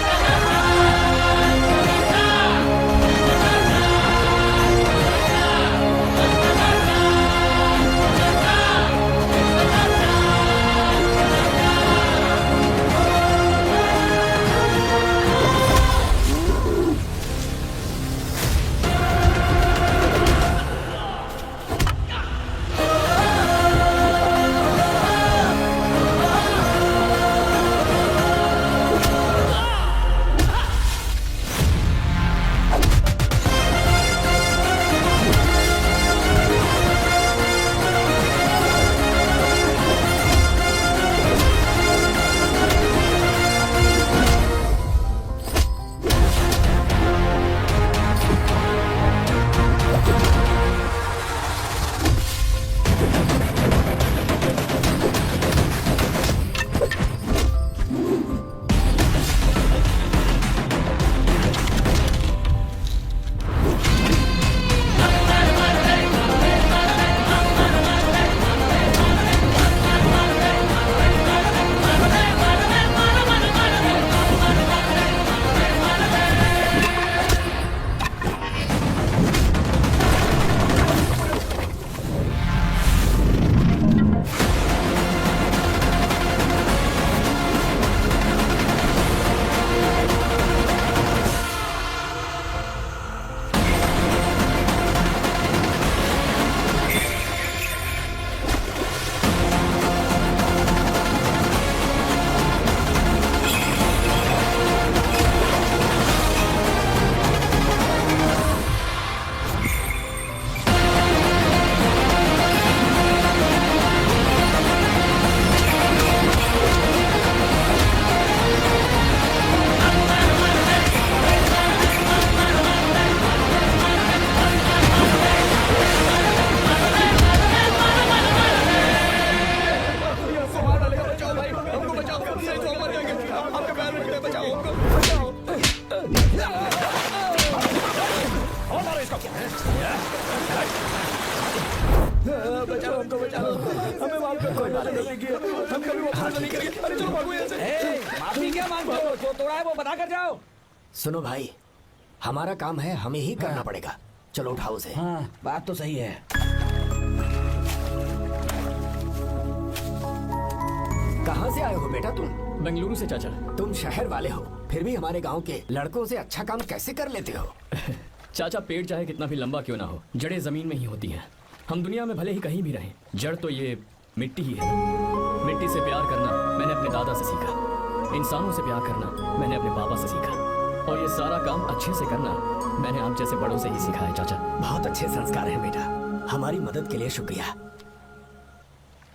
अरे चलो भागो यहाँ से। माफी क्या मांगते हो? जो तोड़ा है वो बता कर जाओ। सुनो भाई, हमारा काम है, हमें ही करना पड़ेगा। चलो उठाओ उसे। हाँ, बात तो सही है। कहाँ से आए हो बेटा तुम? बेंगलुरु से चाचा। तुम शहर वाले हो, फिर भी हमारे गांव के लड़कों से अच्छा काम कैसे कर लेते हो? चाचा, पेड़ चाहे कितना भी लंबा क्यों ना हो, जड़ें जमीन में ही होती हैं। हम दुनिया में भले ही कहीं भी रहें, जड़ तो ये मिट्टी ही है। मिट्टी से प्यार करना मैंने अपने दादा से सीखा, इंसानों से प्यार करना मैंने अपने पापा से सीखा, और ये सारा काम अच्छे से करना मैंने आप जैसे बड़ों से ही सीखा है चाचा। बहुत अच्छे संस्कार हैं बेटा, हमारी मदद के लिए शुक्रिया।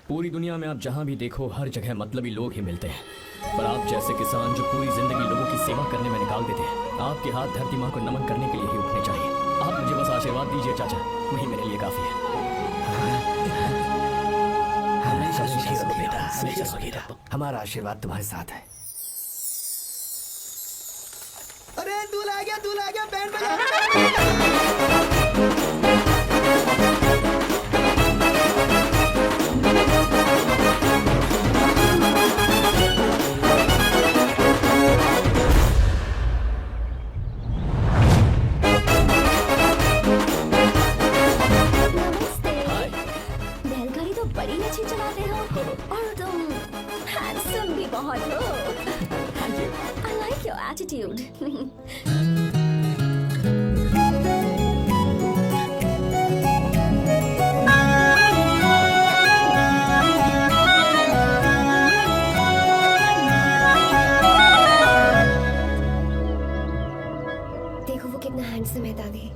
पूरी दुनिया में आप जहाँ भी देखो, हर जगह मतलबी लोग ही मिलते हैं, पर आप जैसे किसान जो पूरी जिंदगी लोगों की सेवा करने में निकाल देते हैं, आपके हाथ धरती माँ को नमन करने के लिए ही उठने चाहिए। आप मुझे बस आशीर्वाद दीजिए चाचा, वही मेरे लिए काफी है। हमेशा सुखी रहो बेटा, हमेशा सुखी रहो। हमारा आशीर्वाद तुम्हारे साथ है। अरे दूल्हा आ गया, बैंड बजा। नमस्ते। बैलगाड़ी तो बड़ी अच्छी चलाते हो, और तुम हैंडसम भी बहुत हो। I like your attitude. देखो वो कितना हैंडसम है दादी।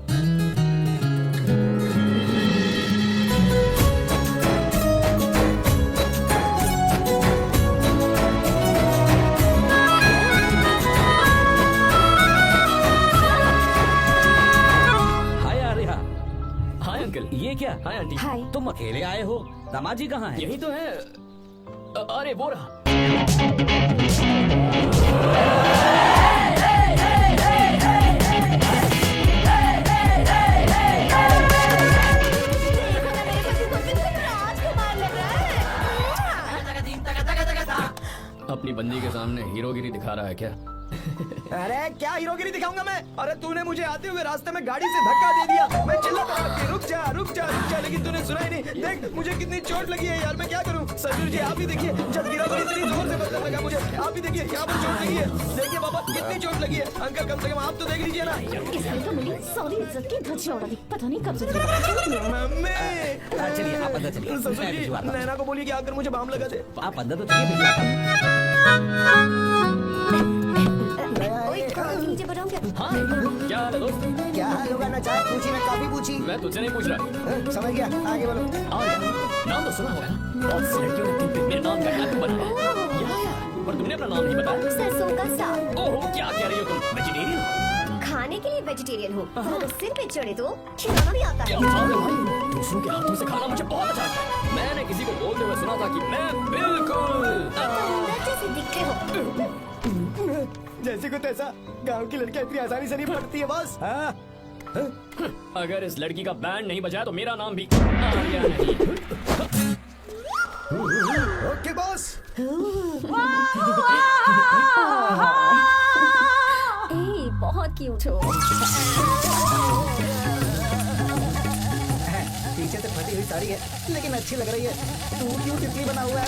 हाय आर्या। Hi uncle. ये क्या? Hi aunty. हाय। तुम अकेले आए हो? दामाजी कहाँ है? यही तो है। अरे वो रहा। अपनी बंदी के सामने हीरोगिरी दिखा रहा है क्या? अरे क्या हीरोगिरी दिखाऊंगा मैं? अरे तूने मुझे आते हुए रास्ते में गाड़ी से धक्का दे दिया। मैं चिल्लाता रहा कि रुक जा रुक जा रुक जा, लेकिन तूने सुना ही नहीं। देख मुझे कितनी चोट लगी है यार, मैं क्या करूं? ससुर जी आप ही देखिए, जब गिरा तो इतनी जोर से बजने लगा मुझे। आप ही देखिए यहाँ पर चोट लगी है। देखिए पापा कितनी चोट लगी है। अंकल कम से कम आप तो देख लीजिए ना। इसने तो मेरी सारी इज्जत की धज्जियां उड़ा दी, पता नहीं कब से। मम्मी चलिए आप अंदर चलिए। ससुर मैं जी भिजवाता हूँ। नैना को बोलिए कि आकर मुझे बाम लगा दे। आप अंदर तो चलिए, भिजवाता हूँ। नीचे बढ़ाऊं क्या? हाँ, क्या हाल है दोस्त? क्या हाल होगा ना, चाय पूछी ना काफी पूछी। मैं तुझसे नहीं पूछ रहा। समझ गया, आगे बोलो। हाँ यार, नाम तो सुना होगा ना? बहुत सी लड़कियों ने दिल पे मेरे नाम का टैटू बनाया है। पर तुमने अपना नाम नहीं बताया। सरसों का साग। ओहो, क्या कह रही हो तुम? वेजिटेरियन हो? खाने के लिए वेजिटेरियन हूँ, पर अगर सिर पे चढ़े तो खिलाना भी आता क्या है। बात है भाई, दूसरों के हाथों से खाना मुझे बहुत अच्छा लगता है। मैंने किसी को बोलते हुए सुना था कि मैं बिल्कुल अंदर जैसे दिखते हो। जैसे को तैसा, गांव की लड़कियां इतनी आसानी से नहीं पटती है बस। हाँ अगर इस लड़की का बैंड नहीं बजाया तो मेरा नाम भी आर्या नहीं। Okay boss. ए, बहुत क्यूट हो। पीछे से फटी हुई साड़ी है लेकिन अच्छी लग रही है। तू क्यों तितली बना हुआ है?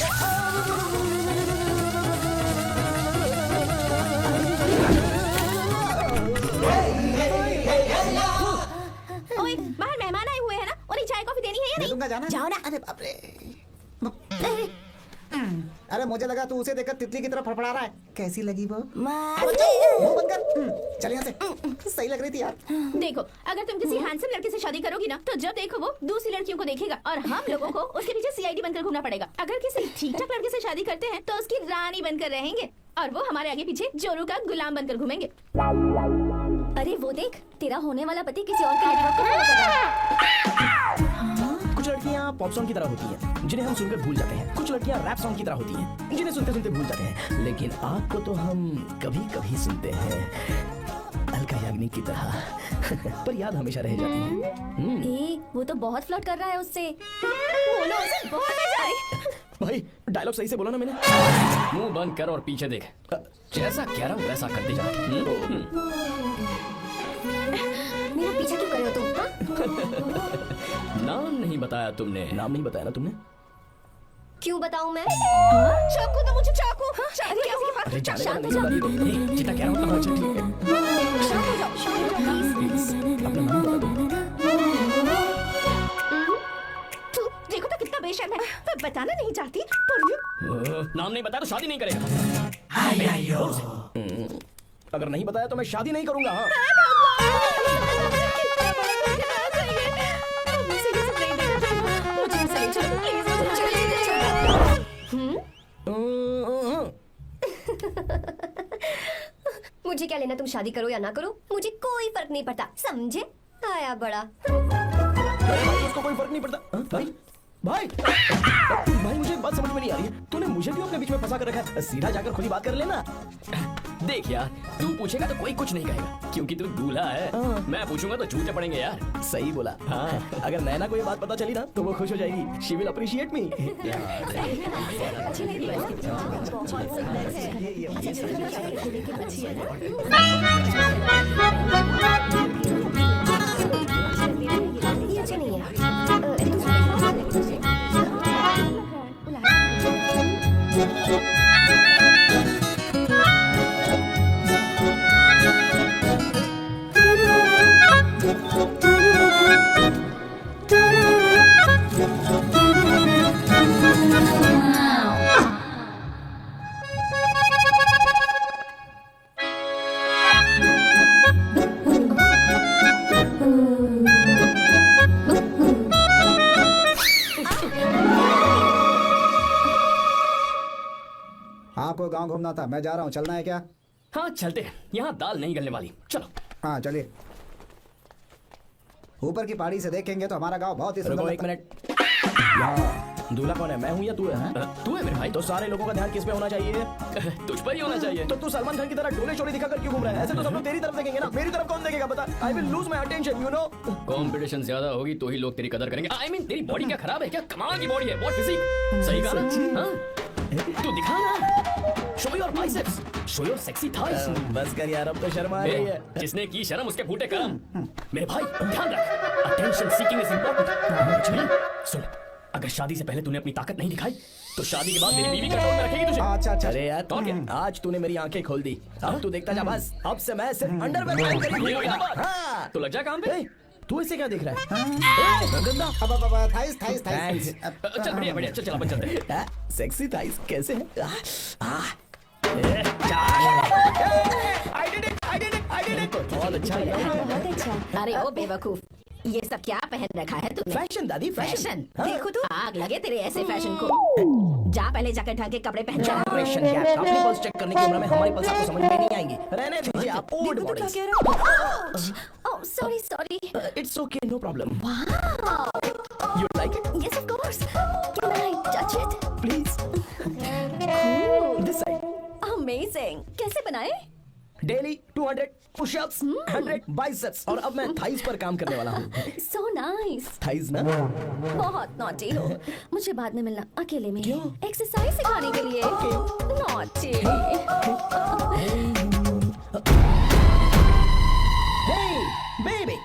ओए, बाहर मेहमान आए हुए हैं ना, उन्हें चाय कॉफी देनी है या मैं नहीं? दूंगा, जाना। जाओ ना। अरे बाप रे। अरे मुझे लगा तू उसे देखकर तितली की तरह फड़फड़ा रहा है। कैसी लगी वो? मुंह बंद कर। चल यहाँ से। सही लग रही थी यार। देखो, अगर तुम किसी हैंडसम लड़के से शादी करोगी ना, तो जब देखो वो दूसरी लड़कियों को देखेगा और हम लोगों को उसके पीछे सीआईडी बनकर घूमना पड़ेगा। अगर किसी ठीक ठाक लड़के से शादी करते हैं तो उसकी रानी बनकर रहेंगे और वो हमारे आगे पीछे जोरू का गुलाम बनकर घूमेंगे। अरे वो देख, तेरा होने वाला पति किसी और के नेटवर्क को फॉलो कर रहा है। कुछ लड़कियाँ पॉप सॉन्ग की तरह होती हैं जिन्हें हम सुनकर भूल जाते हैं। कुछ लड़कियाँ रैप सॉन्ग की तरह होती हैं जिन्हें सुनते सुनते भूल जाते हैं। लेकिन आपको तो हम कभी कभी सुनते हैं अलका याग्निक की तरह। पर याद हमेशा रह जाती है। ए, वो तो बहुत फ्लर्ट कर रहा है उससे। बोलो उसे, बहुत मजा आई। भाई डायलॉग सही से बोला ना मैंने। मुंह बंद कर और पीछे देख। जैसा कह रहा हूँ वैसा करते जा। मेरा पीछे क्यों कर रहे हो तुम? हाँ? नाम नहीं बताया तुमने। नाम नहीं बताया ना तुमने। क्यों बताऊं मैं? चाकू दो मुझे, चाकू। शांत हो जाओ, अरे जाने शांत हो का जाओ। नहीं बता रही। जितना कह रहा हूँ उतना अच्छा ठीक है। शांत हो जाओ, शांत हो जाओ प्लीज। अपना नाम बता दो। तू देखो तो कितना बेशर्म है। मैं बताना नहीं चाहती पर ये नाम नहीं बताया तो शादी नहीं करेगा। अगर नहीं बताया तो मैं शादी नहीं करूंगा। हाँ मुझे क्या लेना तुम शादी करो या ना करो, मुझे कोई फर्क नहीं पड़ता, समझे? आया बड़ा। उसको कोई फर्क नहीं पड़ता। हाँ? भाई भाई भाई मुझे एक बात समझ में नहीं आ रही है। तूने मुझे क्यों अपने बीच में फंसा कर रखा है? सीधा जाकर खुली बात कर लेना। देख यार, तू पूछेगा तो कोई कुछ नहीं कहेगा क्योंकि तू दूल्हा है। मैं पूछूंगा तो झूठे पड़ेंगे यार। सही बोला। हाँ अगर नैना को ये बात पता चली ना तो वो खुश हो जाएगी। शी विल अप्रिशिएट मी। ये अच्छा नहीं है। आपको गांव घूमना था, मैं जा रहा हूँ, चलना है क्या? हाँ चलते हैं, यहाँ दाल नहीं गलने वाली। चलो। हाँ चलिए। ऊपर की पहाड़ी से देखेंगे तो हमारा गांव बहुत ही सुंदर रुको एक लगता है। मिनट। दूल्हा कौन है? मैं हूँ या तू है? तू है मेरे भाई। तो सारे लोगों का ध्यान किस पे होना चाहिए? तुझ पर ही होना चाहिए। तो तू सलमान खान की तरह डोले चोली दिखाकर क्यों घूम रहा है? ऐसे तो सब लोग तेरी तरफ देखेंगे ना। मेरी तरफ कौन देखेगा बता? I will lose my attention you know. Competition ज्यादा होगी तो ही लोग तेरी कदर करेंगे। आई मीन तेरी बॉडी क्या खराब है क्या? कमाल की बॉडी है, बहुत फिजिक। सही कहा ना? हाँ? तू दिखा ना, show your biceps, show your sexy thighs. बस कर यार, अब तो शर्म आ रही है। जिसने की शर्म उसके फूटे कर्म। मेरे भाई ध्यान रख, अटेंशन सीकिंग इज इंपॉर्टेंट। सुन, अगर शादी से पहले तूने अपनी ताकत नहीं दिखाई तो शादी के बाद मेरी बीवी कंट्रोल में रखेगी तुझे। अच्छा अच्छा। अरे यार और क्या? आज तूने मेरी आंखें खोल दी। अब तू देखता जा बस। अब से मैं सिर्फ अंडरवेयर पहन कर ही ये हुई ना बात? हाँ। तो लग जा काम पे। ए, तू इसे क्या देख रहा है? गंदा। अब थाइस थाइस Thanks. चल बढ़िया बढ़िया, चल अपन चलते हैं। सेक्सी थाइस कैसे है? बहुत अच्छा है। बहुत अच्छा। अरे ओ बेवकूफ, ये सब क्या पहन रखा है तूने? फैशन दादी, फैशन। हाँ। देखो तो आग लगे तेरे ऐसे फैशन को। जा पहले जाकर ढंग के कपड़े पहन जा। Generation gap. अपनी पल्स चेक करने की उम्र में हमारी पल्स आपको समझ में नहीं आएंगी। रहने दीजिए आप ओल्ड देखो तो क्या मॉडल्स। कह रहा है। Oh sorry sorry. It's okay, no problem. Wow, you like it? Yes of course. Can I touch it? Please. This side. Amazing. कैसे बनाए? डेली 200 पुशअप्स, 100 बाइसेप्स और अब मैं थाइस पर काम करने वाला हूँ। So nice. थाइस ना? बहुत नॉटी हो। मुझे बाद में मिलना अकेले में। एक्सरसाइज सिखाने के लिए। Naughty. Hey baby,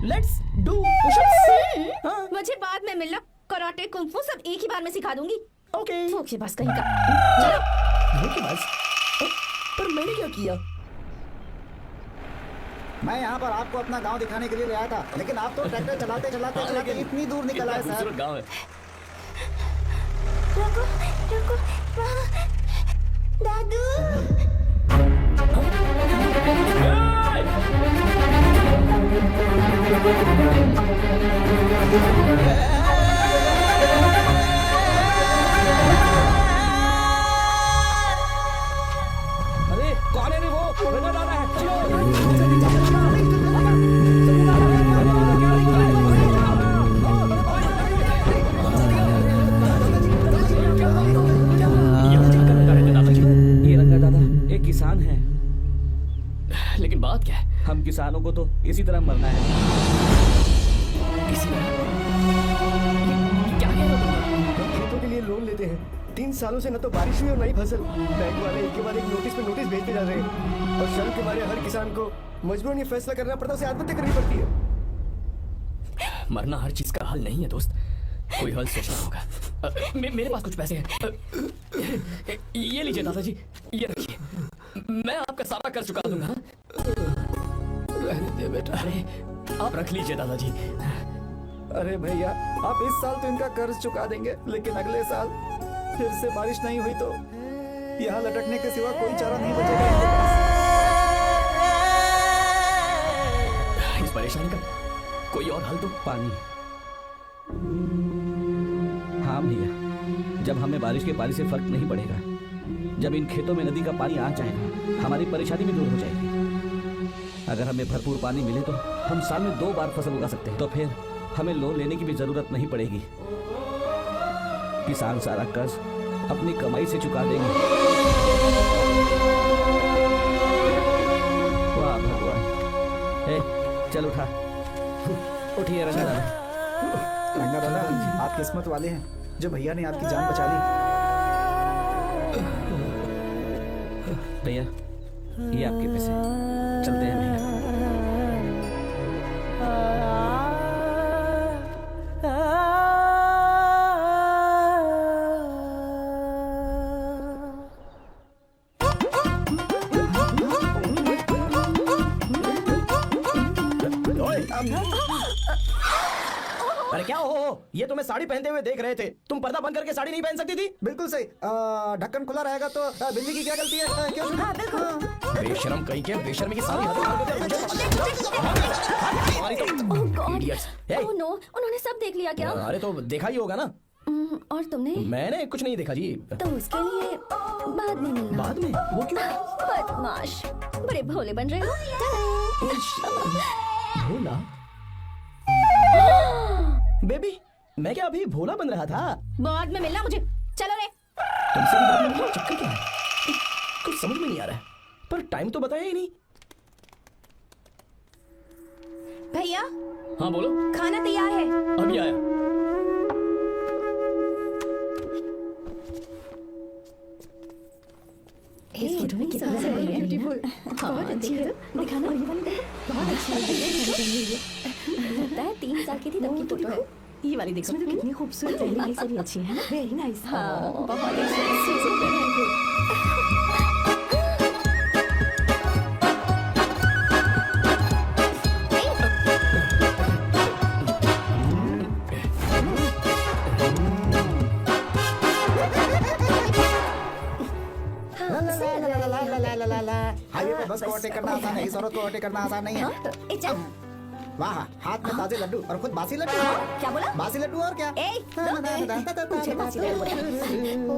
let's do push-ups. हाँ, मुझे बाद में मिलना। कराटे कुंफू सब एक ही बार में सिखा दूंगी। okay. धोखेबाज कहीं का। चलो। धोखेबाज? पर मैंने क्या किया? मैं यहाँ पर आपको अपना गांव दिखाने के लिए ले आया था, लेकिन आप तो ट्रैक्टर चलाते चलाते चलाते इतनी दूर निकल आए सर। खूबसूरत गाँव है। रुको रुको, वहाँ दादू। अरे कौन है रे वो? नजर आ रहा है। ये रंगा दादा एक किसान है। लेकिन बात क्या है? हम किसानों को तो इसी तरह मरना है। इसी तरह। ये क्या कह रहे हो तुम? हम खेतों के लिए लोन लेते हैं 3 सालों से न तो बारिश हुई और न ही फसल। बैंक वाले एक के बाद एक नोटिस पे नोटिस भेजते जा रहे हैं और शर्म के मारे हर किसान को मजबूरन ये फैसला करना पड़ता है, उसे आत्महत्या करनी पड़ती है। मरना हर चीज का हल नहीं है दोस्त, कोई हल सोचना होगा। मेरे पास कुछ पैसे हैं। ये लीजिए दादाजी, ये रखिए, मैं आपका सारा कर्ज चुका दूंगा। रहने दे बेटा। अरे आप रख लीजिए दादाजी। अरे भैया, आप इस साल तो इनका कर्ज चुका देंगे, लेकिन अगले साल फिर से बारिश नहीं हुई तो यहाँ लटकने के सिवा कोई चारा नहीं बचेगा इनके पास। इस परेशानी का कोई और हल तो। पानी। हाँ भैया, जब हमें बारिश के पानी से फर्क नहीं पड़ेगा, जब इन खेतों में नदी का पानी आ जाएगा, हमारी परेशानी भी दूर हो जाएगी। अगर हमें भरपूर पानी मिले तो हम साल में 2 बार फसल उगा सकते हैं, तो फिर हमें लोन लेने की भी जरूरत नहीं पड़ेगी। किसान सारा कर्ज अपनी कमाई से चुका देंगे। वाह भगवान। ए, चल उठा, उठिए रंगा दादा। रंगा दादा, आप किस्मत वाले हैं जो भैया ने आपकी जान बचा ली। भैया, ये आपके पैसे, चलते हैं भैया। अरे क्या हो, ये तुम्हें साड़ी पहनते हुए देख रहे थे, तुम पर्दा बंद करके साड़ी नहीं पहन सकती थी? बिल्कुल सही। ढक्कन खुला रहेगा तो बिल्ली की क्या गलती है? क्यों? हाँ बिल्कुल। बेशरम कहीं के, बेशर्मी की सारी हद पार कर देते हो। Oh god, Idiots. Hey. Oh no, उन्होंने सब देख लिया क्या? अरे तो देखा ही होगा ना। और तुमने? मैंने कुछ नहीं देखा जी। तो उसके लिए बाद में मिलना। बाद में? वो क्यों? बदमाश, बड़े भोले बन रहे हो। भोला? बेबी, मैं क्या अभी भोला बन रहा था? बाद में मिलना मुझे। चलो रे। तुमसे भी बात करने का चक्कर क्या है? कुछ समझ में नहीं आ रहा है, पर टाइम तो बताया ही नहीं। भैया, हाँ बोलो। खाना तैयार है। अभी आया। इस फोटो में कितना सही है, ब्यूटीफुल। बहुत अच्छी है, दिखाना। ये वाली देखो, बहुत अच्छी है। लगता है 3 साल की थी तब की फोटो है। ये वाली देखो तो कितनी खूबसूरत है। ये सारी अच्छी है ना? Very nice. हाँ, बहुत अच्छी। हाईवे पे बस को ओवरटेक करना आसान है, इस औरत को ओवरटेक करना आसान नहीं है। वाह, हाथ में ताजे लड्डू और खुद बासी लड्डू। क्या बोला? बासी लड्डू और क्या? मुझे बासी लड्डू बोला।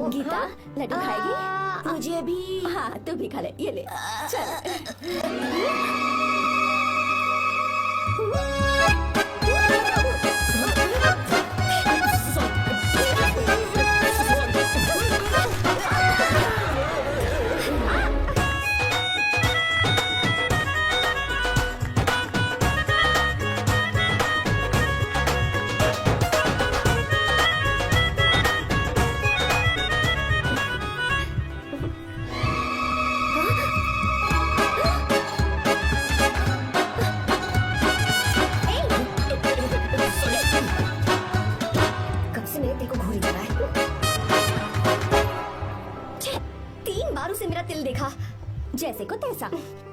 गीता, लड्डू खाएगी? मुझे भी। हाँ, तू भी खा ले, ये ले। चल। कब से मेरे दिल को घूरी जा रहा है। छे, 3 बार उसे मेरा तिल देखा, जैसे को तैसा।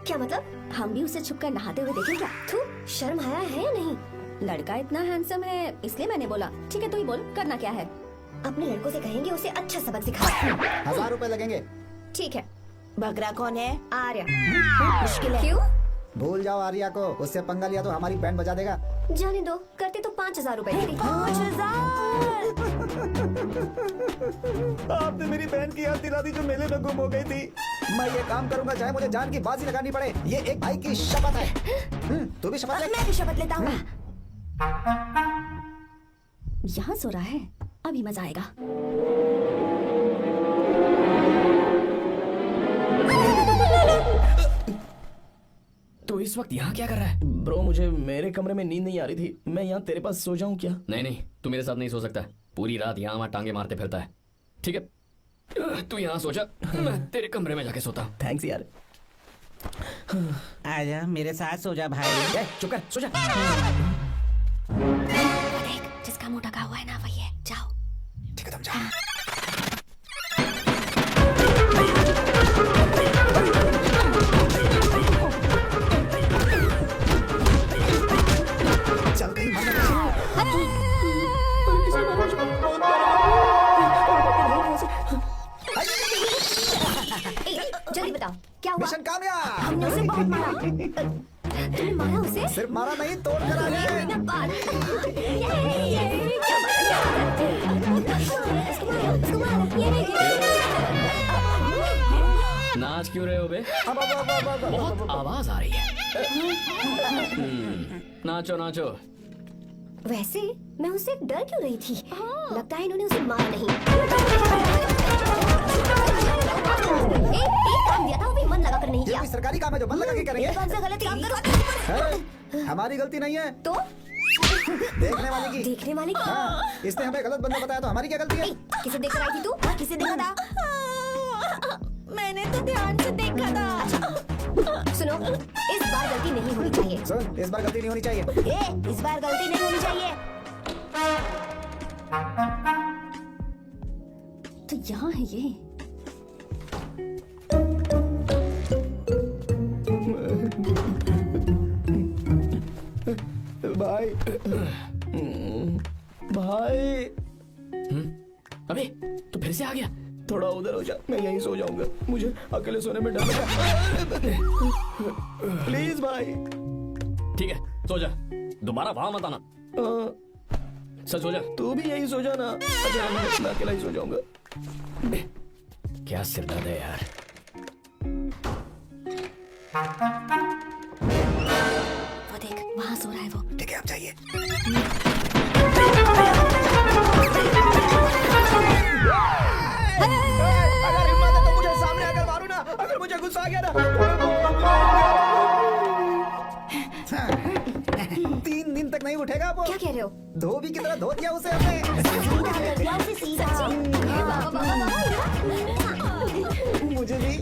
क्या मतलब? हम भी उसे छुपकर नहाते हुए देखें क्या? थू, शर्म आया है या नहीं? लड़का इतना हैंडसम है इसलिए मैंने बोला। ठीक है, तू ही बोल, करना क्या है? अपने लड़कों से कहेंगे उसे अच्छा सबक सिखा। 1000 रुपए लगेंगे। ठीक है। बकरा कौन है? आर्या। मुश्किल है। क्यों? भूल जाओ आर्या को, उससे पंगा लिया तो हमारी बैंड बजा देगा। जाने दो, करते तो 5000 रुपए देती। 5000। आपने मेरी बहन की याद दिला दी जो मेले में गुम हो गई थी। मैं ये काम करूंगा चाहे मुझे जान की बाजी लगानी पड़े। ये एक भाई की शपथ है। तू भी शपथ ले। मैं भी शपथ लेता हूँ। यहाँ सो रहा है, अभी मजा आएगा। तो इस वक्त यहाँ क्या कर रहा है? ब्रो, मुझे मेरे कमरे में नींद नहीं आ रही थी, मैं यहाँ तेरे पास सो जाऊँ क्या? नहीं नहीं, तू मेरे साथ नहीं सो सकता। पूरी रात यहाँ वहाँ टांगे मारते फिरता है। ठीक है, तू यहाँ सो जा, मैं तेरे कमरे में जाके सोता हूँ। थैंक्स यार। आजा मेरे साथ सो जा भाई। चुप कर, सो जा। देख, जिसका मुंह ढका हुआ है ना वही है। जाओ। ठीक है, तुम जाओ। चल कहीं मत जल्दी बताओ क्या हुआ? मिशन कामयाब। हमने उसे बहुत मारा। तुमने मारा उसे? सिर्फ मारा नहीं, तोड़ कर आ गए। क्या बात? क्या नाच क्यों रहे हो बे? बहुत आवाज आ रही है। नाचो नाचो। वैसे मैं उससे डर क्यों रही थी? लगता है इन्होंने उसे मारा नहीं। एक काम दिया था वो भी मन लगा कर नहीं ये किया। कोई सरकारी काम है जो मन लगा के करेंगे? ये कौन सा गलत काम करो? हमारी गलती नहीं है, तो देखने वाले की। देखने वाले की? हाँ, इसने हमें गलत बंदा बताया तो हमारी क्या गलती है? किसे देखकर आई थी तू? किसे देखा था? मैंने तो ध्यान से देखा था। सुनो, इस बार गलती नहीं होनी चाहिए। सुन, इस बार गलती नहीं होनी चाहिए। इस बार गलती नहीं होनी चाहिए। तो यहाँ है ये। भाई, भाई, अबे तू फिर से आ गया? थोड़ा उधर हो जा, मैं यहीं सो जाऊंगा। मुझे अकेले सोने में डर लगा। प्लीज भाई। ठीक है, सो जा। दोबारा वहां मत आना। सच हो जा। तू भी यहीं सो जाना। अच्छा, मैं अकेला ही सो जाऊंगा। क्या सिरदर्द है यार। वो देख, वहाँ सो रहा है वो। ठीक है, आप जाइए। अगर हिम्मत है तो मुझे सामने आकर मारो ना। अगर मुझे गुस्सा आ गया ना। 3 दिन तक नहीं उठेगा वो। क्या कह रहे हो? धोबी की तरह धो दिया उसे हमने। मुझे भी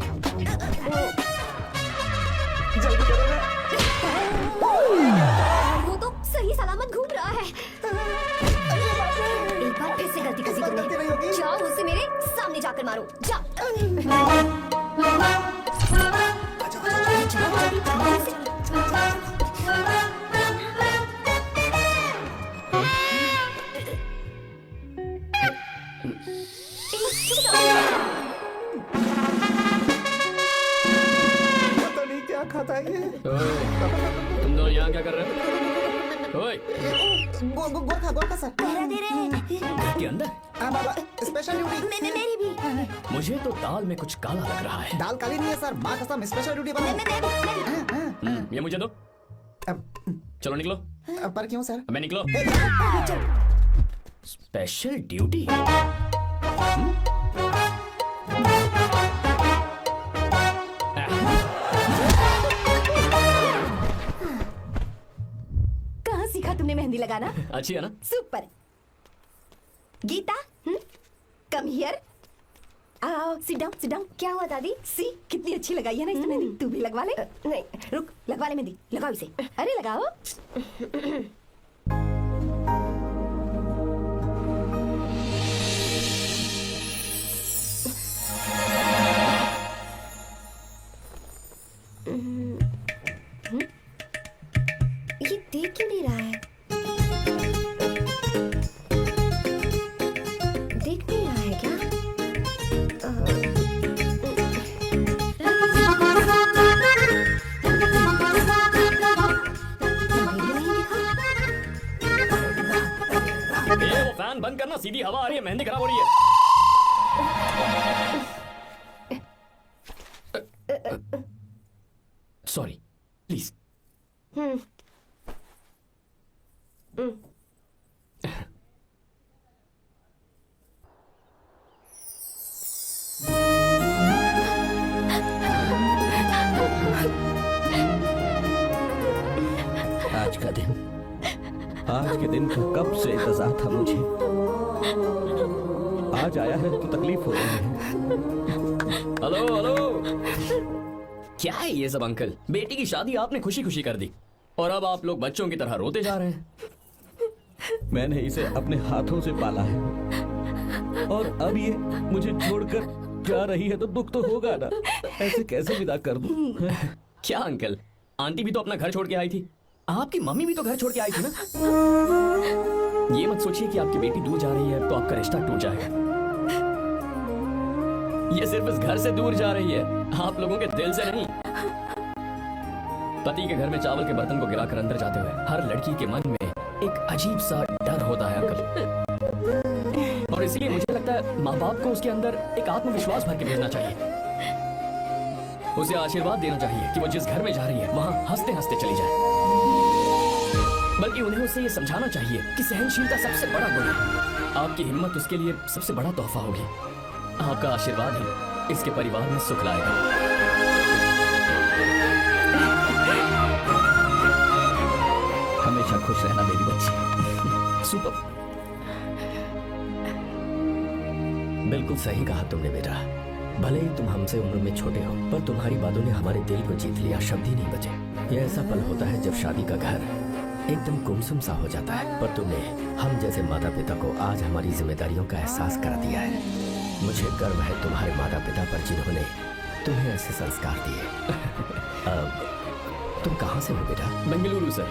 जल्दी करो ना। वो तो सही सलामत घूम रहा है। एक बार फिर से गलती कर दी गलती नहीं होगी। तुमने। जाओ उसे मेरे सामने जाकर मारो। जा। पता नहीं क्या खाता है ये। तुम दोनों यहाँ क्या कर रहे हो? ओए, गोरखा सर। पहरा दे रहे हैं। के अंदर? बाबा, स्पेशल ड्यूटी। मेरी भी। मुझे तो दाल में कुछ काला लग रहा है। दाल काली नहीं है सर, माँ कसम स्पेशल ड्यूटी बना। ये मुझे दो। चलो निकलो। पर क्यों सर? मैं निकलो। Special duty? कहाँ सीखा तुमने मेहंदी लगाना? अच्छी है ना? सुपर। Geeta, come here. आओ, सिट डाउन, सिट डाउन। क्या हुआ दादी? सी कितनी अच्छी लगाई है ना इसने मेहंदी। तू भी लगवा ले। नहीं। रुक, लगवा ले मेहंदी। लगाओ इसे। अरे लगाओ। ये देख क्यों नहीं रहा है? देख नहीं रहा है क्या? वो फैन बंद करना, सीधी हवा आ रही है, मेहंदी खराब हो रही है। Sorry, please. आज के दिन का कब से इंतजार था मुझे। आज आया है तो तकलीफ हो रही है। हेलो हेलो, क्या है ये सब अंकल? बेटी की शादी आपने खुशी खुशी कर दी और अब आप लोग बच्चों की तरह रोते जा रहे हैं। मैंने इसे अपने हाथों से पाला है और अब ये मुझे छोड़कर जा रही है तो दुख तो होगा ना। ऐसे कैसे विदा कर दूं? क्या अंकल, आंटी भी तो अपना घर छोड़ के आई थी, आपकी मम्मी भी तो घर छोड़ के आई थी ना। ये मत सोचिए कि आपकी बेटी दूर जा रही है तो आपका रिश्ता टूट जाएगा। ये सिर्फ इस घर से दूर जा रही है, आप लोगों के दिल से नहीं। पति के घर में चावल के बर्तन को गिराकर अंदर जाते हुए हर लड़की के मन में एक अजीब सा डर होता है अंकल, और इसलिए मुझे लगता है माँ बाप को उसके अंदर एक आत्मविश्वास भर के भेजना चाहिए। उसे आशीर्वाद देना चाहिए कि वो जिस घर में जा रही है वहां हंसते हंसते चली जाए, बल्कि उन्हें उससे ये समझाना चाहिए कि सहनशीलता सबसे बड़ा गुण है। आपकी हिम्मत उसके लिए सबसे बड़ा तोहफा होगी। आपका आशीर्वाद ही इसके परिवार में सुख लाएगा। हमेशा खुश रहना मेरी बच्ची। सुपर। बिल्कुल सही कहा तुमने बेटा। भले ही तुम हमसे उम्र में छोटे हो, पर तुम्हारी बातों ने हमारे दिल को जीत लिया, शब्द ही नहीं बचे। यह ऐसा पल होता है जब शादी का घर एकदम गुमसुम सा हो जाता है, पर तुमने हम जैसे माता पिता को आज हमारी जिम्मेदारियों का एहसास करा दिया है। मुझे गर्व है तुम्हारे माता पिता पर जिन्होंने तुम्हें ऐसे संस्कार दिए। अब तुम कहाँ से हो बेटा? बेंगलुरु सर।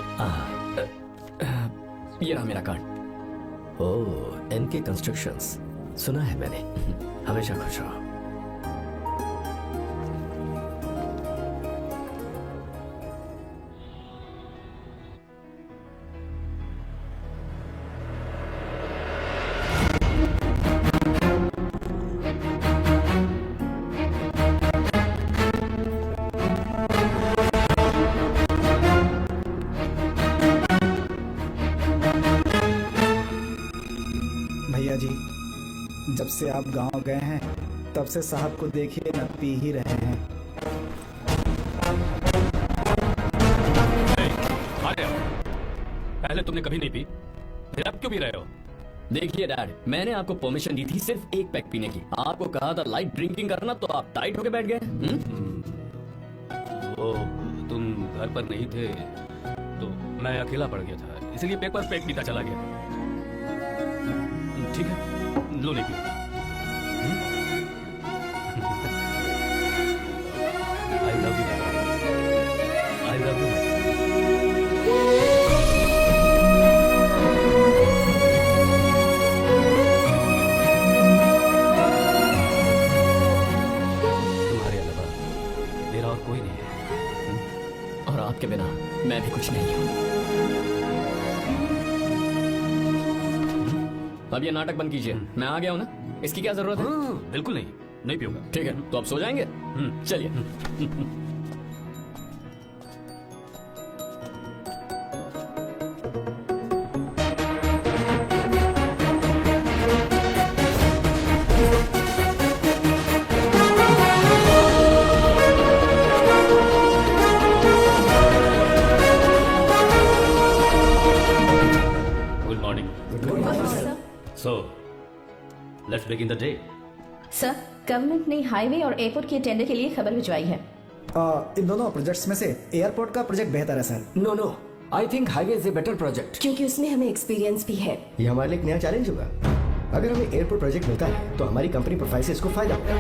ये रहा मेरा कार्ड। ओह, एनके कंस्ट्रक्शंस, सुना है मैंने। हमेशा खुश रहो। भैया जी, जब से आप गांव गए हैं तब से साहब को देखिए न पी ही रहे हैं। पहले तुमने कभी नहीं पी, फिर अब क्यों पी रहे हो? देखिए डैड, मैंने आपको परमिशन दी थी सिर्फ एक पैक पीने की। आपको कहा था लाइट ड्रिंकिंग करना, तो आप टाइट होके बैठ गए। वो तुम घर पर नहीं थे तो मैं अकेला पड़ गया था, इसलिए पेक पर पेक पीता चला गया। ठीक है, लो नहीं P. I love you, I love you. तुम्हारे अलावा मेरा और कोई नहीं है, और आपके बिना मैं भी कुछ नहीं हूं। अब ये नाटक बंद कीजिए, मैं आ गया हूं ना, इसकी क्या जरूरत है? बिल्कुल नहीं, नहीं पीऊंगा। ठीक है, तो आप सो जाएंगे? चलिए। Good morning. So, let's begin the day. Sir, government ने हाईवे और एयरपोर्ट के टेंडर के लिए खबर भिजवाई है। इन दोनों प्रोजेक्ट्स में से एयरपोर्ट का प्रोजेक्ट बेहतर है sir. No no, I think highway is a better project. क्योंकि उसमें हमें एक्सपीरियंस भी है। ये हमारे लिए एक नया चैलेंज होगा। अगर हमें एयरपोर्ट प्रोजेक्ट मिलता है तो हमारी कंपनी प्रोफाइल से इसको फायदा होगा।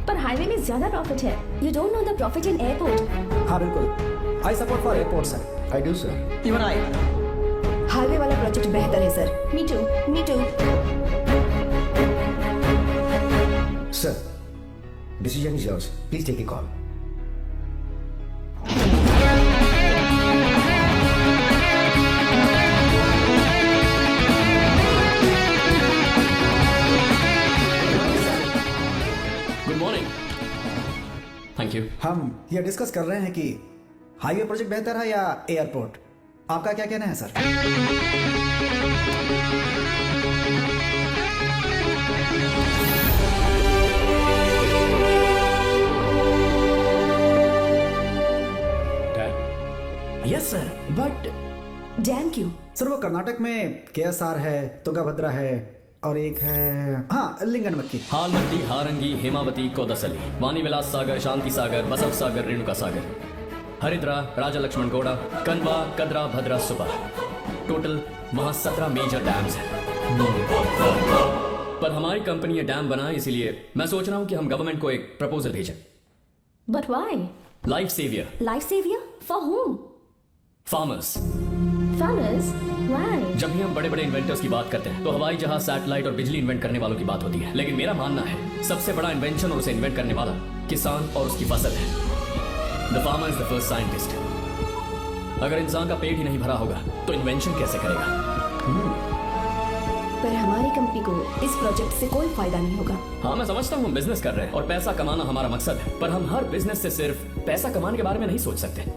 पर हाईवे में ज्यादा प्रॉफिट है। You don't know the profit in airport. हाँ बिल्कुल, I support for airport sir. I do sir. Even I. Highway वाला प्रोजेक्ट बेहतर है sir. Me too. Sir, decision is yours, please take a call. Good morning. Thank you. हम ये discuss कर रहे हैं कि हाईवे प्रोजेक्ट बेहतर है या एयरपोर्ट। आपका क्या कहना है sir? Yes sir, but dam क्यों? सर वो कर्नाटक में केएसआर है, तुंगाभद्रा है, और एक है हाँ लिंगन मक्की। हालमंडी, हारंगी, हेमावती, कोदसली, वाणी विलास सागर, शांति सागर, बसव सागर, रेणुका सागर, हरिद्रा, राजा लक्ष्मण गौड़ा, कनवा, कदरा, भद्रा, सुबह। टोटल वहाँ 17 मेजर डैम्स हैं। पर हमारी कंपनी ये डैम बनाए, इसीलिए मैं सोच रहा हूँ कि हम गवर्नमेंट को एक प्रपोजल भेजें। But why? Life saviour. Life saviour for home? Farmers. Farmers? Why? जब भी हम बड़े बड़े इन्वेंटर्स की बात करते हैं तो हवाई जहाज, सैटेलाइट और बिजली इन्वेंट करने वालों की बात होती है, लेकिन मेरा मानना है सबसे बड़ा इन्वेंशन और उसे इन्वेंट करने वाला किसान और उसकी फसल है। The farmer is the first scientist. अगर इंसान का पेट ही नहीं भरा होगा तो इन्वेंशन कैसे करेगा? पर हमारी कंपनी को इस प्रोजेक्ट से कोई फायदा नहीं होगा। हाँ, मैं समझता हूँ हम बिजनेस कर रहे हैं और पैसा कमाना हमारा मकसद है, पर हम हर बिजनेस से सिर्फ पैसा कमाने के बारे में नहीं सोच सकते।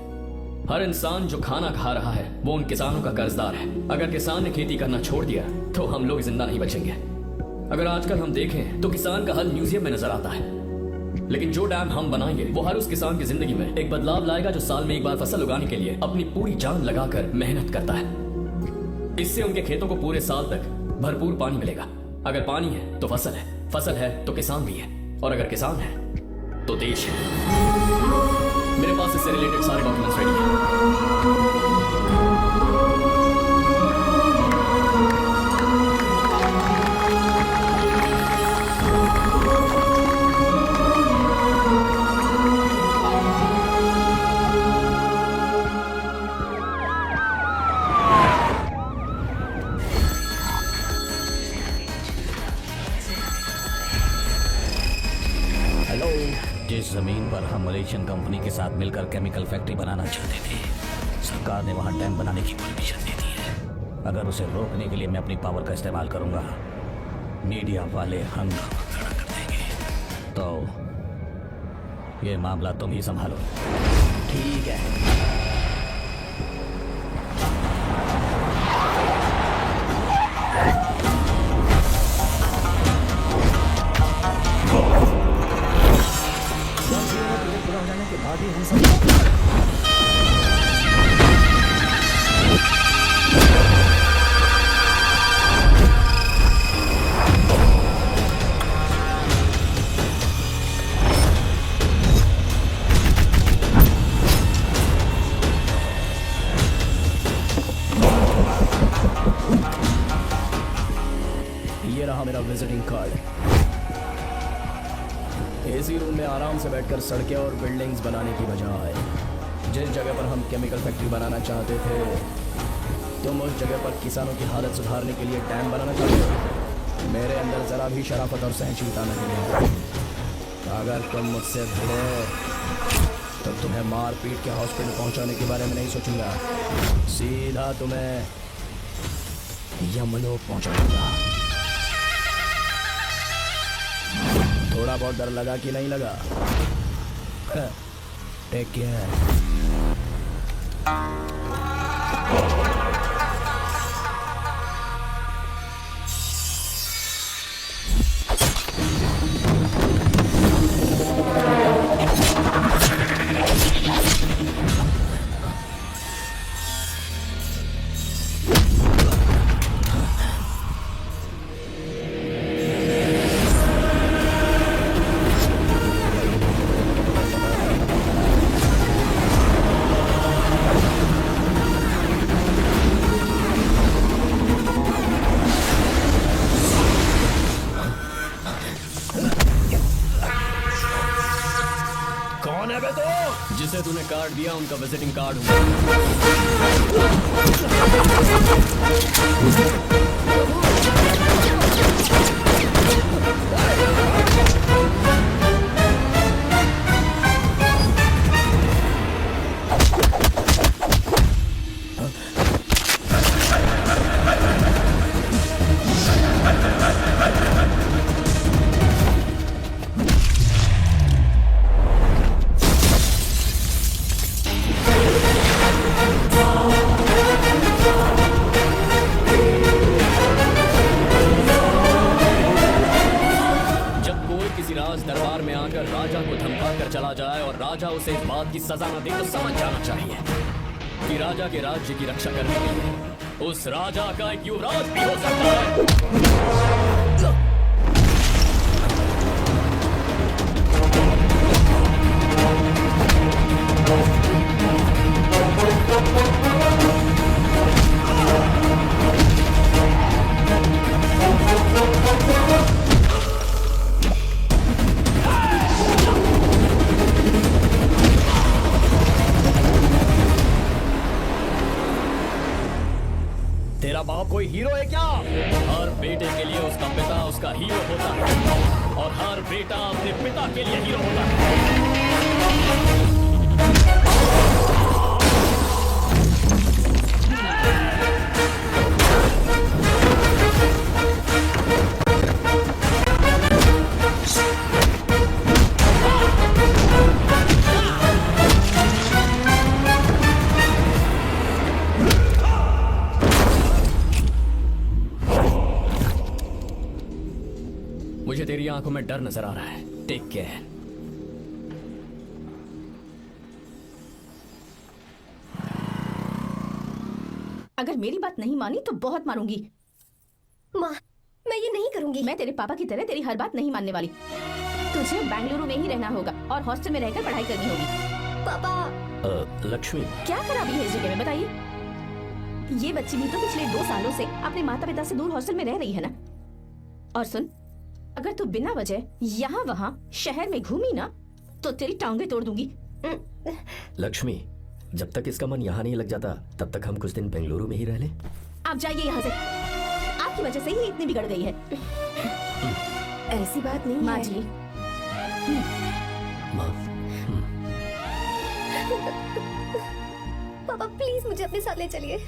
हर इंसान जो खाना खा रहा है वो उन किसानों का कर्जदार है। अगर किसान ने खेती करना छोड़ दिया तो हम लोग जिंदा नहीं बचेंगे। अगर आजकल हम देखें तो किसान का हल म्यूजियम में नजर आता है, लेकिन जो डैम हम बनाएंगे वो हर उस किसान की जिंदगी में एक बदलाव लाएगा जो साल में एक बार फसल उगाने के लिए अपनी पूरी जान लगाकर मेहनत करता है। इससे उनके खेतों को पूरे साल तक भरपूर पानी मिलेगा। अगर पानी है तो फसल है, फसल है तो किसान भी है, और अगर किसान है तो देश है। मेरे पास इससे रिलेटेड सारे डॉक्यूमेंट्स रेडी हैं। जिस जमीन पर हम मलेशियन कंपनी के साथ मिलकर केमिकल फैक्ट्री बनाना चाहते थे, सरकार ने वहां डैम बनाने की परमिशन दे दी है। अगर उसे रोकने के लिए मैं अपनी पावर का इस्तेमाल करूंगा, मीडिया वाले हंगामा खड़ा कर देंगे। तो ये मामला तुम ही संभालो। ठीक है। पूरा हो जाने के बाद ही हम सब ये रहा मेरा विजिटिंग कार्ड। एसी रूम में आराम से बैठकर सड़कें और बिल्डिंग्स बनाने की बजाय जिस जगह पर हम केमिकल फैक्ट्री बनाना चाहते थे, तुम उस जगह पर किसानों की हालत सुधारने के लिए डैम बनाना चाहते हो। मेरे अंदर जरा भी शराफत और सहनशीलता नहीं है। अगर तुम मुझसे भिड़े तो तुम्हें मार पीट के हॉस्पिटल पहुंचाने के बारे में नहीं सोचूंगा, सीधा तुम्हें यमलोक पहुंचाऊंगा। थोड़ा बहुत डर लगा कि नहीं लगा? Take care. कौन है बे तू? जिसे तूने कार्ड दिया उनका विजिटिंग कार्ड दरबार में आकर राजा को धमका कर चला जाए और राजा उसे इस बात की सजा न दे तो समझ जाना चाहिए कि राजा के राज्य की रक्षा करने के लिए उस राजा का एक युवराज भी हो सकता है। कोई हीरो है क्या? हर बेटे के लिए उसका पिता उसका हीरो होता है और हर बेटा अपने पिता के लिए हीरो होता है। मुझे तेरी आंखों में डर नजर आ रहा है। Take care. अगर मेरी बात नहीं मानी तो बहुत मारूंगी। माँ, मैं ये नहीं करूंगी। मैं तेरे पापा की तरह तेरी हर बात नहीं मानने वाली। तुझे बेंगलुरु में ही रहना होगा और हॉस्टल में रहकर पढ़ाई करनी होगी। पापा, लक्ष्मी, क्या खराबी है इस जगह में बताइए? ये बच्ची भी तो पिछले 2 सालों से अपने माता पिता से दूर हॉस्टल में रह रही है ना। और सुन, अगर तू बिना वजह यहाँ वहाँ शहर में घूमी ना तो तेरी टांगे तोड़ दूंगी। लक्ष्मी, जब तक इसका मन यहाँ नहीं लग जाता तब तक हम कुछ दिन बेंगलुरु में ही रह लें। आप जाइए यहाँ से। आपकी वजह से ही इतनी बिगड़ गई है। ऐसी बात नहीं माँ है। जी, माँ, पापा प्लीज मुझे अपने साथ ले चलिए।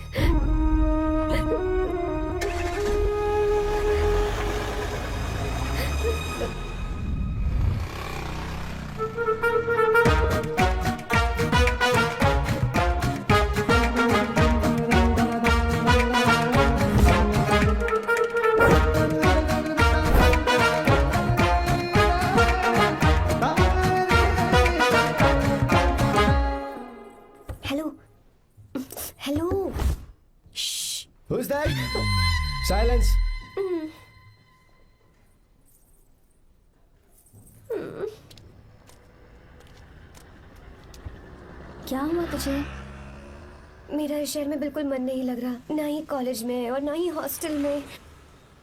Hello, hello. Who's that? Silence. क्या हुआ तुझे? मेरा इस शहर में बिल्कुल मन नहीं लग रहा, ना ही कॉलेज में और ना ही हॉस्टल में।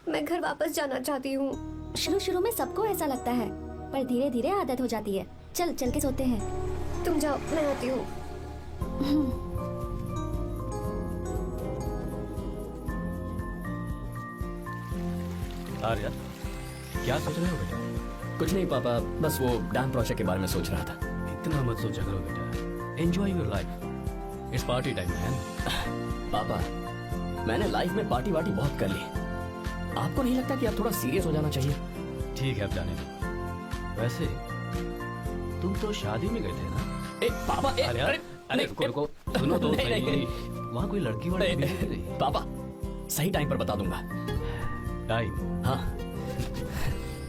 मैं घर वापस जाना चाहती हूँ। शुरू शुरू में सबको ऐसा लगता है, पर धीरे धीरे आदत हो जाती है। चल चल के सोते हैं। तुम जाओ, मैं आती हूँ। आर्या, क्या सोच रहे हो बेटा? कुछ नहीं पापा, बस वो डैम प्रोजेक्ट के बारे में सोच रहा था। इतना मत सोचा करो बेटा। Enjoy your life. It's party time man. पापा, मैंने लाइफ में पार्टी वार्टी बहुत कर ली। आपको नहीं लगता कि आप थोड़ा सीरियस हो जाना चाहिए? ठीक है, अब जाने दो। वैसे तुम तो शादी में गए थे ना? पापा, अरे रुको, सुनो तो सही। वहाँ कोई लड़की वाली भी थी? पापा, सही टाइम पर बता दूंगा। टाइम? हाँ।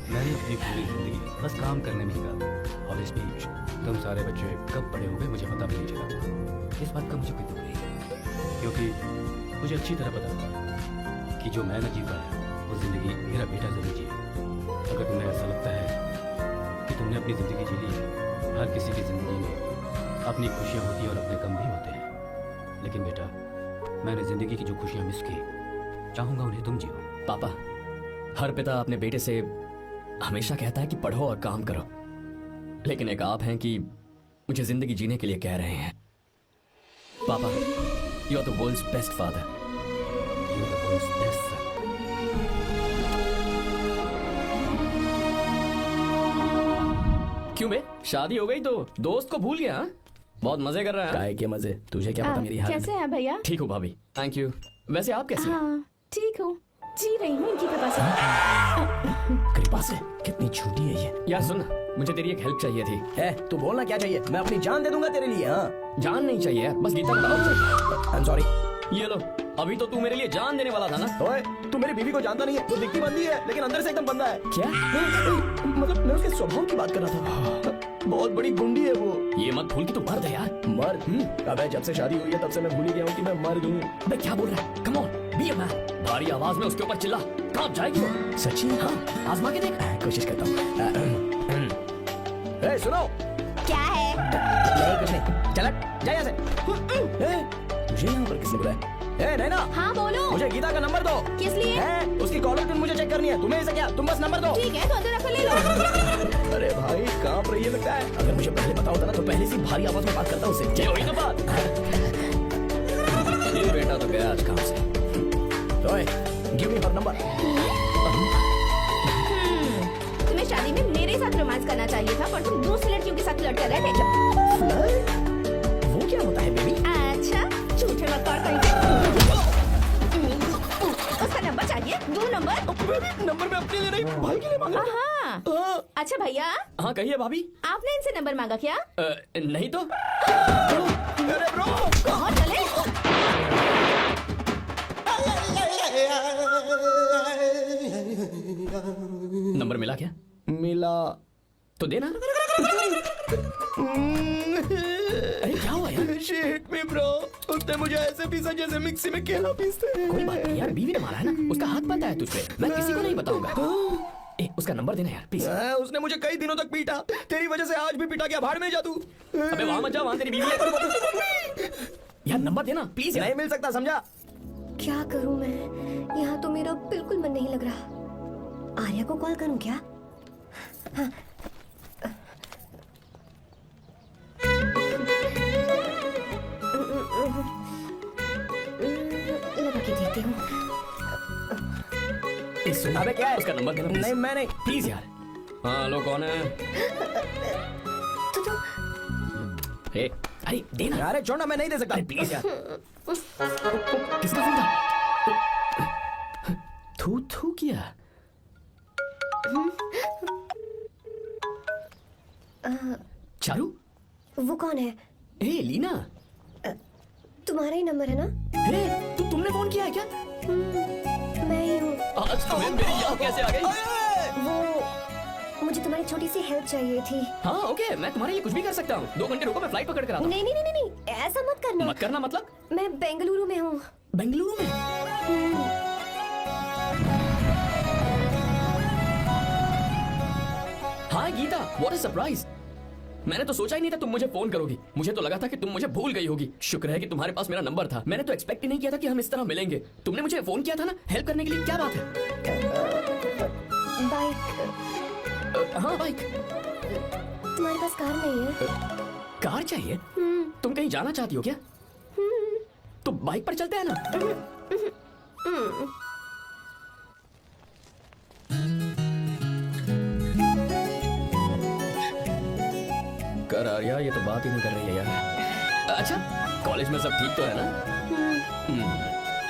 मैंने अपनी पूरी जिंदगी बस काम करने में ही गाती। और इस बीच तुम सारे बच्चे कब बड़े हो गए मुझे पता भी नहीं चला। इस बात का मुझे कोई दुख नहीं है, क्योंकि मुझे अच्छी तरह पता था कि जो मैं न जी पाया वो जिंदगी मेरा बेटा जरूर जिए। अगर तुम्हें ऐसा लगता है कि तुमने अपनी जिंदगी जी ली है, हर किसी की जिंदगी में अपनी खुशियाँ होती हैं और अपने गम भी होते हैं, लेकिन बेटा मैंने जिंदगी की जो खुशियाँ मिस की, चाहूंगा उन्हें तुम जियो। पापा, हर पिता अपने बेटे से हमेशा कहता है कि पढ़ो और काम करो, लेकिन एक आप हैं कि मुझे जिंदगी जीने के लिए कह रहे हैं। पापा, you are the world's best father. You are the world's best son. क्यों बे, शादी हो गई तो दोस्त को भूल गया? बहुत मजे कर रहा है। काय के मजे, तुझे क्या पता मेरी हालत। कैसे है भैया? ठीक हूँ भाभी, थैंक यू। वैसे आप कैसे हैं? हाँ ठीक हूँ, जी रही हूँ इनकी कृपा से। कृपा से? कितनी झूठी है ये। यार सुन, मुझे तेरी एक हेल्प चाहिए थी। है तू बोलना क्या चाहिए, मैं अपनी जान दे दूंगा तेरे लिए। हाँ, जान नहीं चाहिए, बस गीता को बताओ। I am sorry. ये लो, अभी तो तू मेरे लिए जान देने वाला था ना। ओए, तू मेरी बीवी को जानता नहीं है। वो दिखती बंदी है लेकिन अंदर से एकदम बंदा है। क्या? मतलब मैं उसके स्वभाव की बात कर रहा था। बहुत बड़ी गुंडी है वो। ये मत भूल कि तू मर्द है यार। मर्द? अबे जब से शादी हुई है तब से मैं भूल ही गया हूँ कि मैं मर्द हूँ। अबे क्या बोल रहा है? Come on, be a man. भारी आवाज में उसके ऊपर चिल्ला, कहाँ जाएगी वो? सच्ची? हाँ, आजमा के देख। कोशिश करता हूँ। ए, सुनो। क्या है? नहीं कुछ नहीं, चल जा यहाँ से। तुझे यहाँ पर किसने बुलाया? ए नैना, हाँ बोलो। मुझे गीता का नंबर दो। किस लिए? है, उसकी कॉलर ट्यून मुझे चेक करनी है। तुम्हें ऐसा क्या, तुम बस नंबर दो। ठीक है तो अंदर रख ले लो। अरे भाई कांप रही है लगता है। अगर मुझे पहले पता होता ना तो पहले से भारी आवाज में बात करता उससे। ये हुई ना बात। ये बेटा तो गया आज काम से। ओए, give me her number. तुम्हें शादी में मेरे साथ रोमांस करना चाहिए था, पर तुम दूसरी लड़कियों के साथ फ्लर्ट कर रहे थे। वो क्या होता है बेबी? अच्छा, झूठे मत कर उसका नंबर चाहिए? दो नंबर? नंबर मैं अपने लिए नहीं, भाई के लिए मांगा। हाँ। अच्छा भैया, हाँ कहिए भाभी। आपने इनसे नंबर मांगा क्या? नहीं तो। अरे ब्रो, कहाँ चले? नंबर मिला क्या? मिला तो देना। अरे क्या हुआ यार? शिट मी ब्रो, उसने मुझे ऐसे पीसा जैसे मिक्सी में केला पीसते हैं। कोई बात नहीं यार, बीवी ने मारा है ना, उसका हाथ पता है तुझ पे। मैं किसी को नहीं बताऊंगा। उसका नंबर देना यार प्लीज। उसने मुझे कई दिनों तक पीटा, तेरी वजह से आज भी पीटा गया। भाड़ में जा तू। अबे वहां मत जा, वहां तेरी बीवी है। यार नंबर देना प्लीज। नहीं मिल सकता, समझा? क्या करूं मैं? यहाँ तो मेरा बिल्कुल मन नहीं लग रहा। आर्या को कॉल करूं क्या? हाँ। लगा के देती हूँ। अबे क्या है? उसका नंबर देना नहीं, मैं नहीं। प्लीज यार। हाँ हेलो, कौन है? तो ए, अरे देना। अरे छोड़ ना, मैं नहीं दे सकता। अरे प्लीज यार। किसका फोन था? थू थू किया। चारू, वो कौन है? ए लीना। तुम्हारा ही नंबर है ना? ए, तुमने फोन किया है क्या? मैं ही हूँ। आज तुम्हें मेरी याद कैसे आ गई? वो मुझे तुम्हारी छोटी सी हेल्प चाहिए थी। हाँ ओके, मैं तुम्हारे लिए कुछ भी कर सकता हूँ। 2 घंटे रुको, मैं फ्लाइट पकड़ कर आता हूँ। नहीं नहीं नहीं नहीं, ऐसा मत करना। मत करना मतलब? मैं बेंगलुरु में हूँ। बेंगलुरु में? हाय गीता, व्हाट अ सरप्राइज। मैंने तो सोचा ही नहीं था तुम मुझे फोन करोगी। मुझे तो लगा था कि तुम मुझे भूल गई होगी। शुक्र है कि तुम्हारे पास मेरा नंबर था। मैंने तो एक्सपेक्ट ही नहीं किया था कि हम इस तरह मिलेंगे। तुमने मुझे फोन किया था ना हेल्प करने के लिए, क्या बात है? बाइक। हाँ बाइक। तुम्हारे पास कार नहीं है? कार चाहिए? तुम कहीं जाना चाहती हो क्या? तो बाइक पर चलते हैं ना। कर आर्या, ये तो बात ही नहीं कर रही है यार। अच्छा, कॉलेज में सब ठीक तो है ना?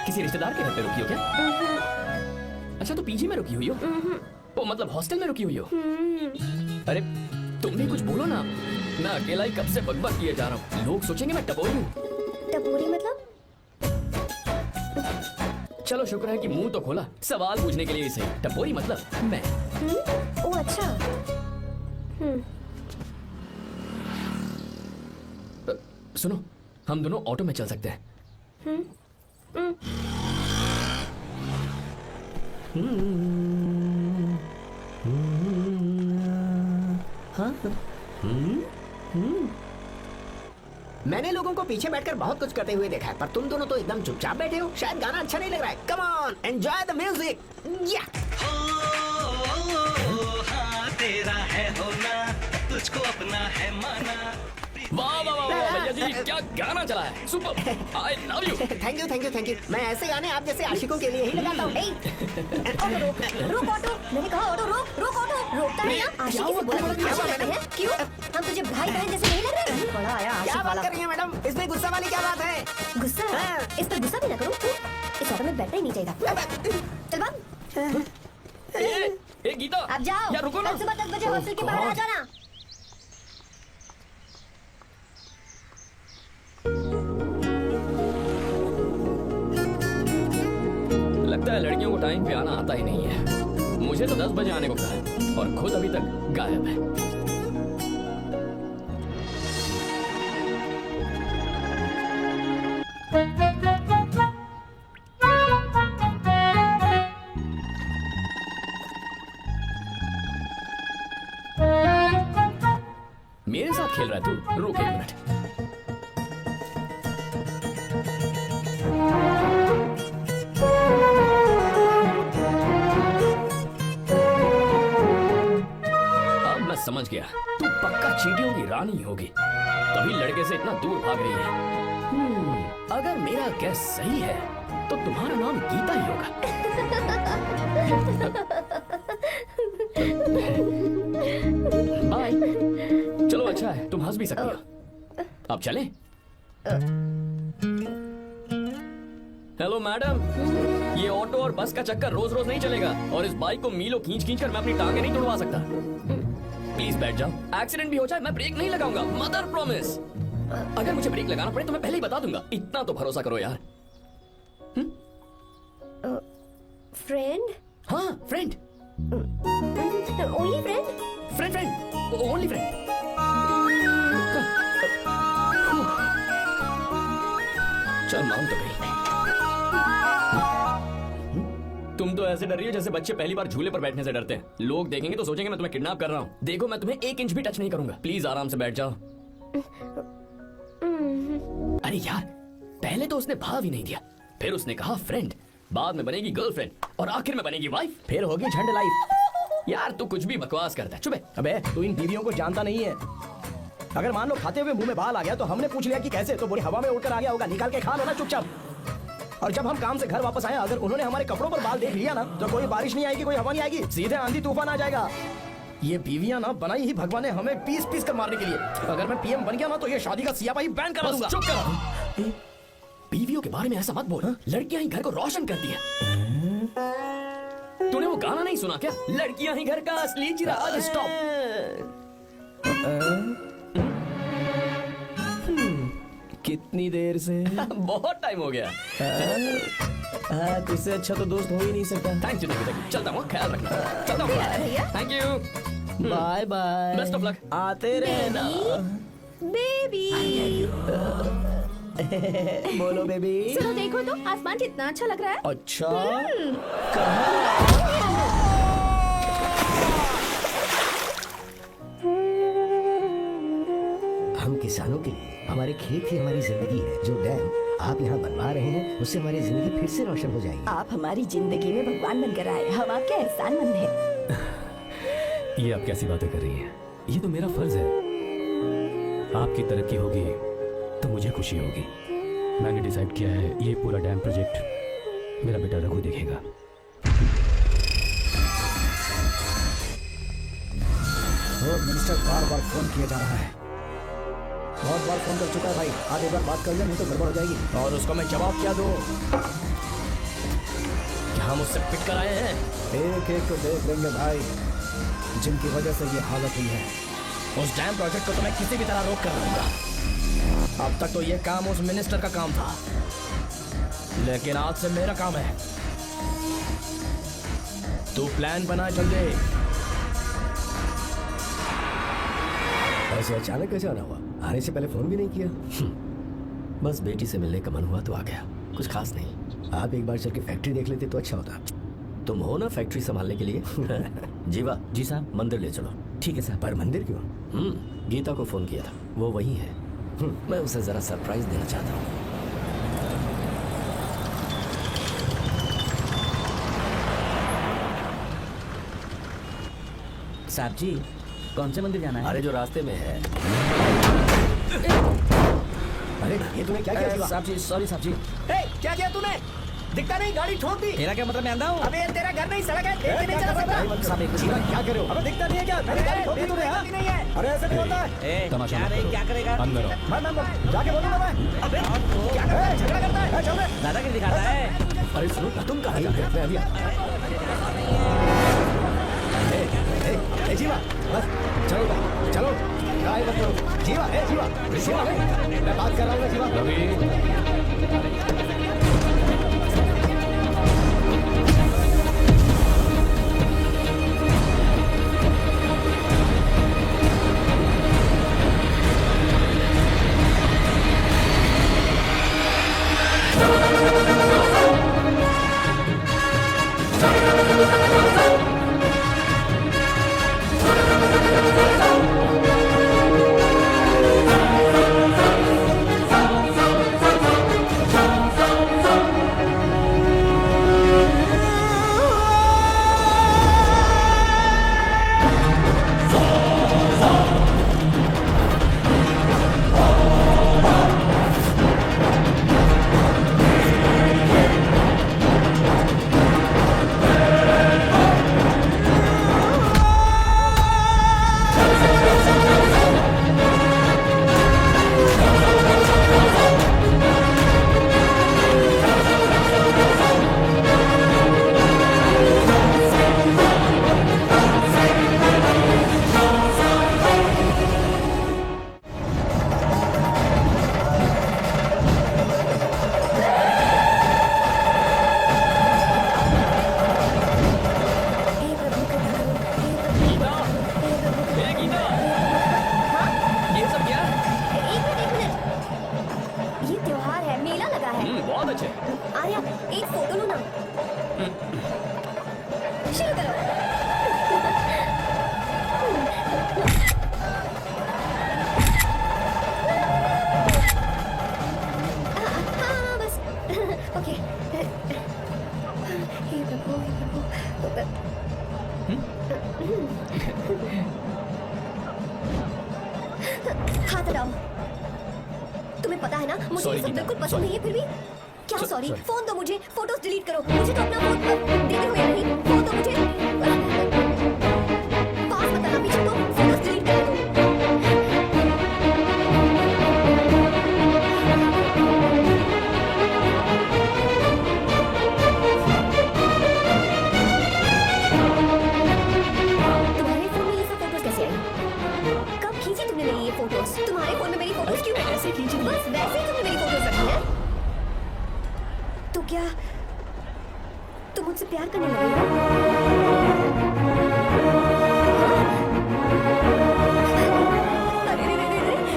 किसी रिश्तेदार के घर पे रुकी हो क्या? अच्छा, तो पीजी में रुकी हुई हो? ओ मतलब हॉस्टल में रुकी हुई हो? अरे तुम भी कुछ बोलो ना। मैं अकेला ही कब से बकबक किए जा रहा हूँ। लोग सोचेंगे मैं टपोरी हूँ। टपोरी मतलब? चलो शुक्र है कि मुंह तो खोला, सवाल पूछने के लिए ही सही। टपोरी मतलब मैं। ओ अच्छा। सुनो, हम दोनों ऑटो में चल सकते हैं। मैंने लोगों को पीछे बैठकर बहुत कुछ करते हुए देखा है, पर तुम दोनों तो एकदम चुपचाप बैठे हो। शायद गाना अच्छा नहीं लग रहा है। Come on, enjoy the music. तेरा है होना, तुझको अपना है माना। वाह वाह वाह वाह भैया जी, क्या गाना चला है। Super, I love you. Thank you thank you thank you. मैं ऐसे गाने आप जैसे आशिकों के लिए ही लगाता हूँ। ऑटो रोक, रोक ऑटो। मैंने कहा ऑटो रोक, रोक ऑटो। रोकता नहीं ना? आशिकी से बोला क्या हुआ मैडम? क्यों? हम तुझे भाई बहन जैसे नहीं लग रहे? बड़ा आया क्या आशिक बात वाला। कर रही है मैडम? इसमें गुस्सा वाली क्या बात है? गुस्सा? हाँ। इस पर गुस्सा भी ना करो। इस ऑटो में बैठना ही नहीं चाहिए। चल बाब। ए गीता, अब जाओ। यार रुको ना। कल सुबह 10 बजे हॉस्टल के बाहर आ जाना। लगता है लड़कियों को टाइम पे आना आता ही नहीं है। मुझे तो 10 बजे आने को कहा है और खुद अभी तक गायब है। मेरे साथ खेल रहा है तू? रुक 1 मिनट। अब मैं समझ गया, तू पक्का चींटियों की रानी होगी, तभी लड़के से इतना दूर भाग रही है। अगर मेरा गैस सही है तो तुम्हारा नाम गीता ही होगा। बाय। चलो अच्छा है, तुम हंस भी सकती हो। अब चलें? हेलो मैडम, ये ऑटो और बस का चक्कर रोज रोज नहीं चलेगा और इस बाइक को मीलों खींच खींच कर मैं अपनी टांगे नहीं तुड़वा सकता। प्लीज बैठ जाओ, एक्सीडेंट भी हो जाए मैं ब्रेक नहीं लगाऊंगा, मदर प्रॉमिस। अगर मुझे ब्रेक लगाना पड़े तो मैं पहले ही बता दूंगा, इतना तो भरोसा करो यार। फ्रेंड? हाँ friend. Only friend? Friend friend, only friend. चल मान तो गई। तुम तो ऐसे डर रही हो जैसे बच्चे पहली बार झूले पर बैठने से डरते हैं। लोग देखेंगे तो सोचेंगे मैं तुम्हें किडनैप कर रहा हूँ। देखो मैं तुम्हें 1 इंच भी टच नहीं करूंगा, प्लीज आराम से बैठ जाओ। अरे यार, पहले तो उसने भाव ही नहीं दिया, फिर उसने कहा फ्रेंड, बाद में बनेगी गर्लफ्रेंड और आखिर में बनेगी वाइफ, फिर होगी झंड लाइफ। यार तू कुछ भी बकवास करता है, चुप है। अबे तू इन बीवियों को जानता नहीं है। अगर मान लो खाते हुए मुंह में बाल आ गया तो हमने पूछ लिया कि कैसे, तो बोली हवा में उड़कर आ गया होगा, निकाल के खा लो ना चुपचाप। और जब हम काम से घर वापस आए, अगर उन्होंने हमारे कपड़ों पर बाल देख लिया ना, तो कोई बारिश नहीं आएगी, कोई हवा नहीं आएगी, सीधे आंधी तूफान आ जाएगा। ये बीवियां ना बनाई ही भगवान ने हमें पीस पीस कर मारने के लिए। अगर मैं पीएम बन गया ना तो ये शादी का सियापाही बैन करा दूंगा। चुप कर। बीवियों के बारे में ऐसा मत बोल, लड़कियां ही घर को रोशन करती हैं। तूने वो गाना नहीं सुना क्या, लड़कियां ही घर का असली चिराग। स्टॉप। कितनी देर से? बहुत टाइम हो गया। तुझसे अच्छा तो दोस्त हो ही नहीं सकता। थैंक यू, चलता हूँ, ख्याल रखना। चलता हूँ, thank you, bye bye, best of luck. आते रहना बेबी। बोलो बेबी। चलो देखो तो आसमान कितना अच्छा लग रहा है। अच्छा, हम किसानों के लिए हमारे खेत ही हमारी जिंदगी है। जो डैम आप यहाँ बनवा रहे हैं उससे हमारी जिंदगी फिर से रोशन हो जाएगी। आप हमारी जिंदगी में भगवान बनकर आए, हम आपके एहसानमंद हैं। ये आप कैसी बातें कर रही हैं? ये तो मेरा फर्ज है। आपकी तरक्की होगी तो मुझे खुशी होगी। मैंने डिसाइड किया है ये पूरा डैम प्रोजेक्ट मेरा बेटा रघु देखेगा। मिनिस्टर बार बार फोन किया जा रहा है, बहुत बार फोन कर चुका है भाई। आज एक बार बात कर ले, नहीं तो गड़बड़ हो जाएगी। और उसको मैं जवाब क्या दूं? क्या हम उससे पिट कर आए हैं? एक एक को देख लेंगे भाई, जिनकी वजह से ये हालत हुई है। उस डैम प्रोजेक्ट को तो मैं किसी भी तरह रोक कर रहूंगा। अब तक तो ये काम उस मिनिस्टर का काम था, लेकिन आज से मेरा काम है। तू प्लान बना जल्दी। ऐसे अचानक कैसे आना हुआ? आने से पहले फोन भी नहीं किया? बस बेटी से मिलने का मन हुआ तो आ गया, कुछ खास नहीं। आप एक बार चल के फैक्ट्री देख लेते तो अच्छा होता। तुम हो ना फैक्ट्री संभालने के लिए। जीवा जी साहब। मंदिर ले चलो। ठीक है साहब। पर मंदिर क्यों? गीता को फोन किया था, वो वही है। मैं उसे जरा सरप्राइज देना चाहता हूँ। साहब जी, कौन से मंदिर जाना है? अरे जो रास्ते में है। अरे ये तूने क्या किया? साहब जी, सॉरी साहब जी। क्या किया तूने? दिखता नहीं, गाड़ी ठोक दी। तेरा क्या मतलब, मैं अंधा हूँ? अबे तेरा घर नहीं, सड़क है, देख के नहीं चला सकता। साहब एक जीवा क्या कर रहे हो? अबे दिखता नहीं है क्या? मेरी गाड़ी ठोक दी तूने, हाँ? नहीं है। अरे ऐसा नहीं होता है। तमाशा क्या मत रे, करो। क्या करेगा? अंदर आओ। मैं जाके बोलूंगा मैं। अबे क्या कर रहा है? झगड़ा करता है? चल रे। दादागिरी दिखाता है। अरे सुनो ना, तुम कहाँ जा रहे हो? मैं अभी जीवा बस चलो भाई, चलो ट्राई मत करो। जीवा जीवा जीवा मैं बात कर रहा हूँ जीवा। रवि, तुम्हें पता है ना मुझे Sorry, ये सब गीता, बिल्कुल पसंद नहीं है फिर भी क्या सॉरी sorry. फोन दो मुझे फोटोज डिलीट करो मुझे तो अपना फोन देते हो या नहीं फोन दो मुझे पास मत आना पीछे तो फोटोज डिलीट कर दो तुम्हारे फोन में ये सब फोटोज कैसे आई कब खींची तुमने मेरी ये फोटोज तुम्हारे फोन में मेरी फोटोज क्यों ऐसे खींची थी। बस वैसे ही तुमने मेरी फोटोज रखी है तो क्या तुम मुझसे प्यार करने लगे हो अरे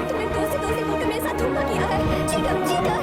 तुमने दोस्ती फोटो मेरे साथ धोखा किया है चिकम चिकम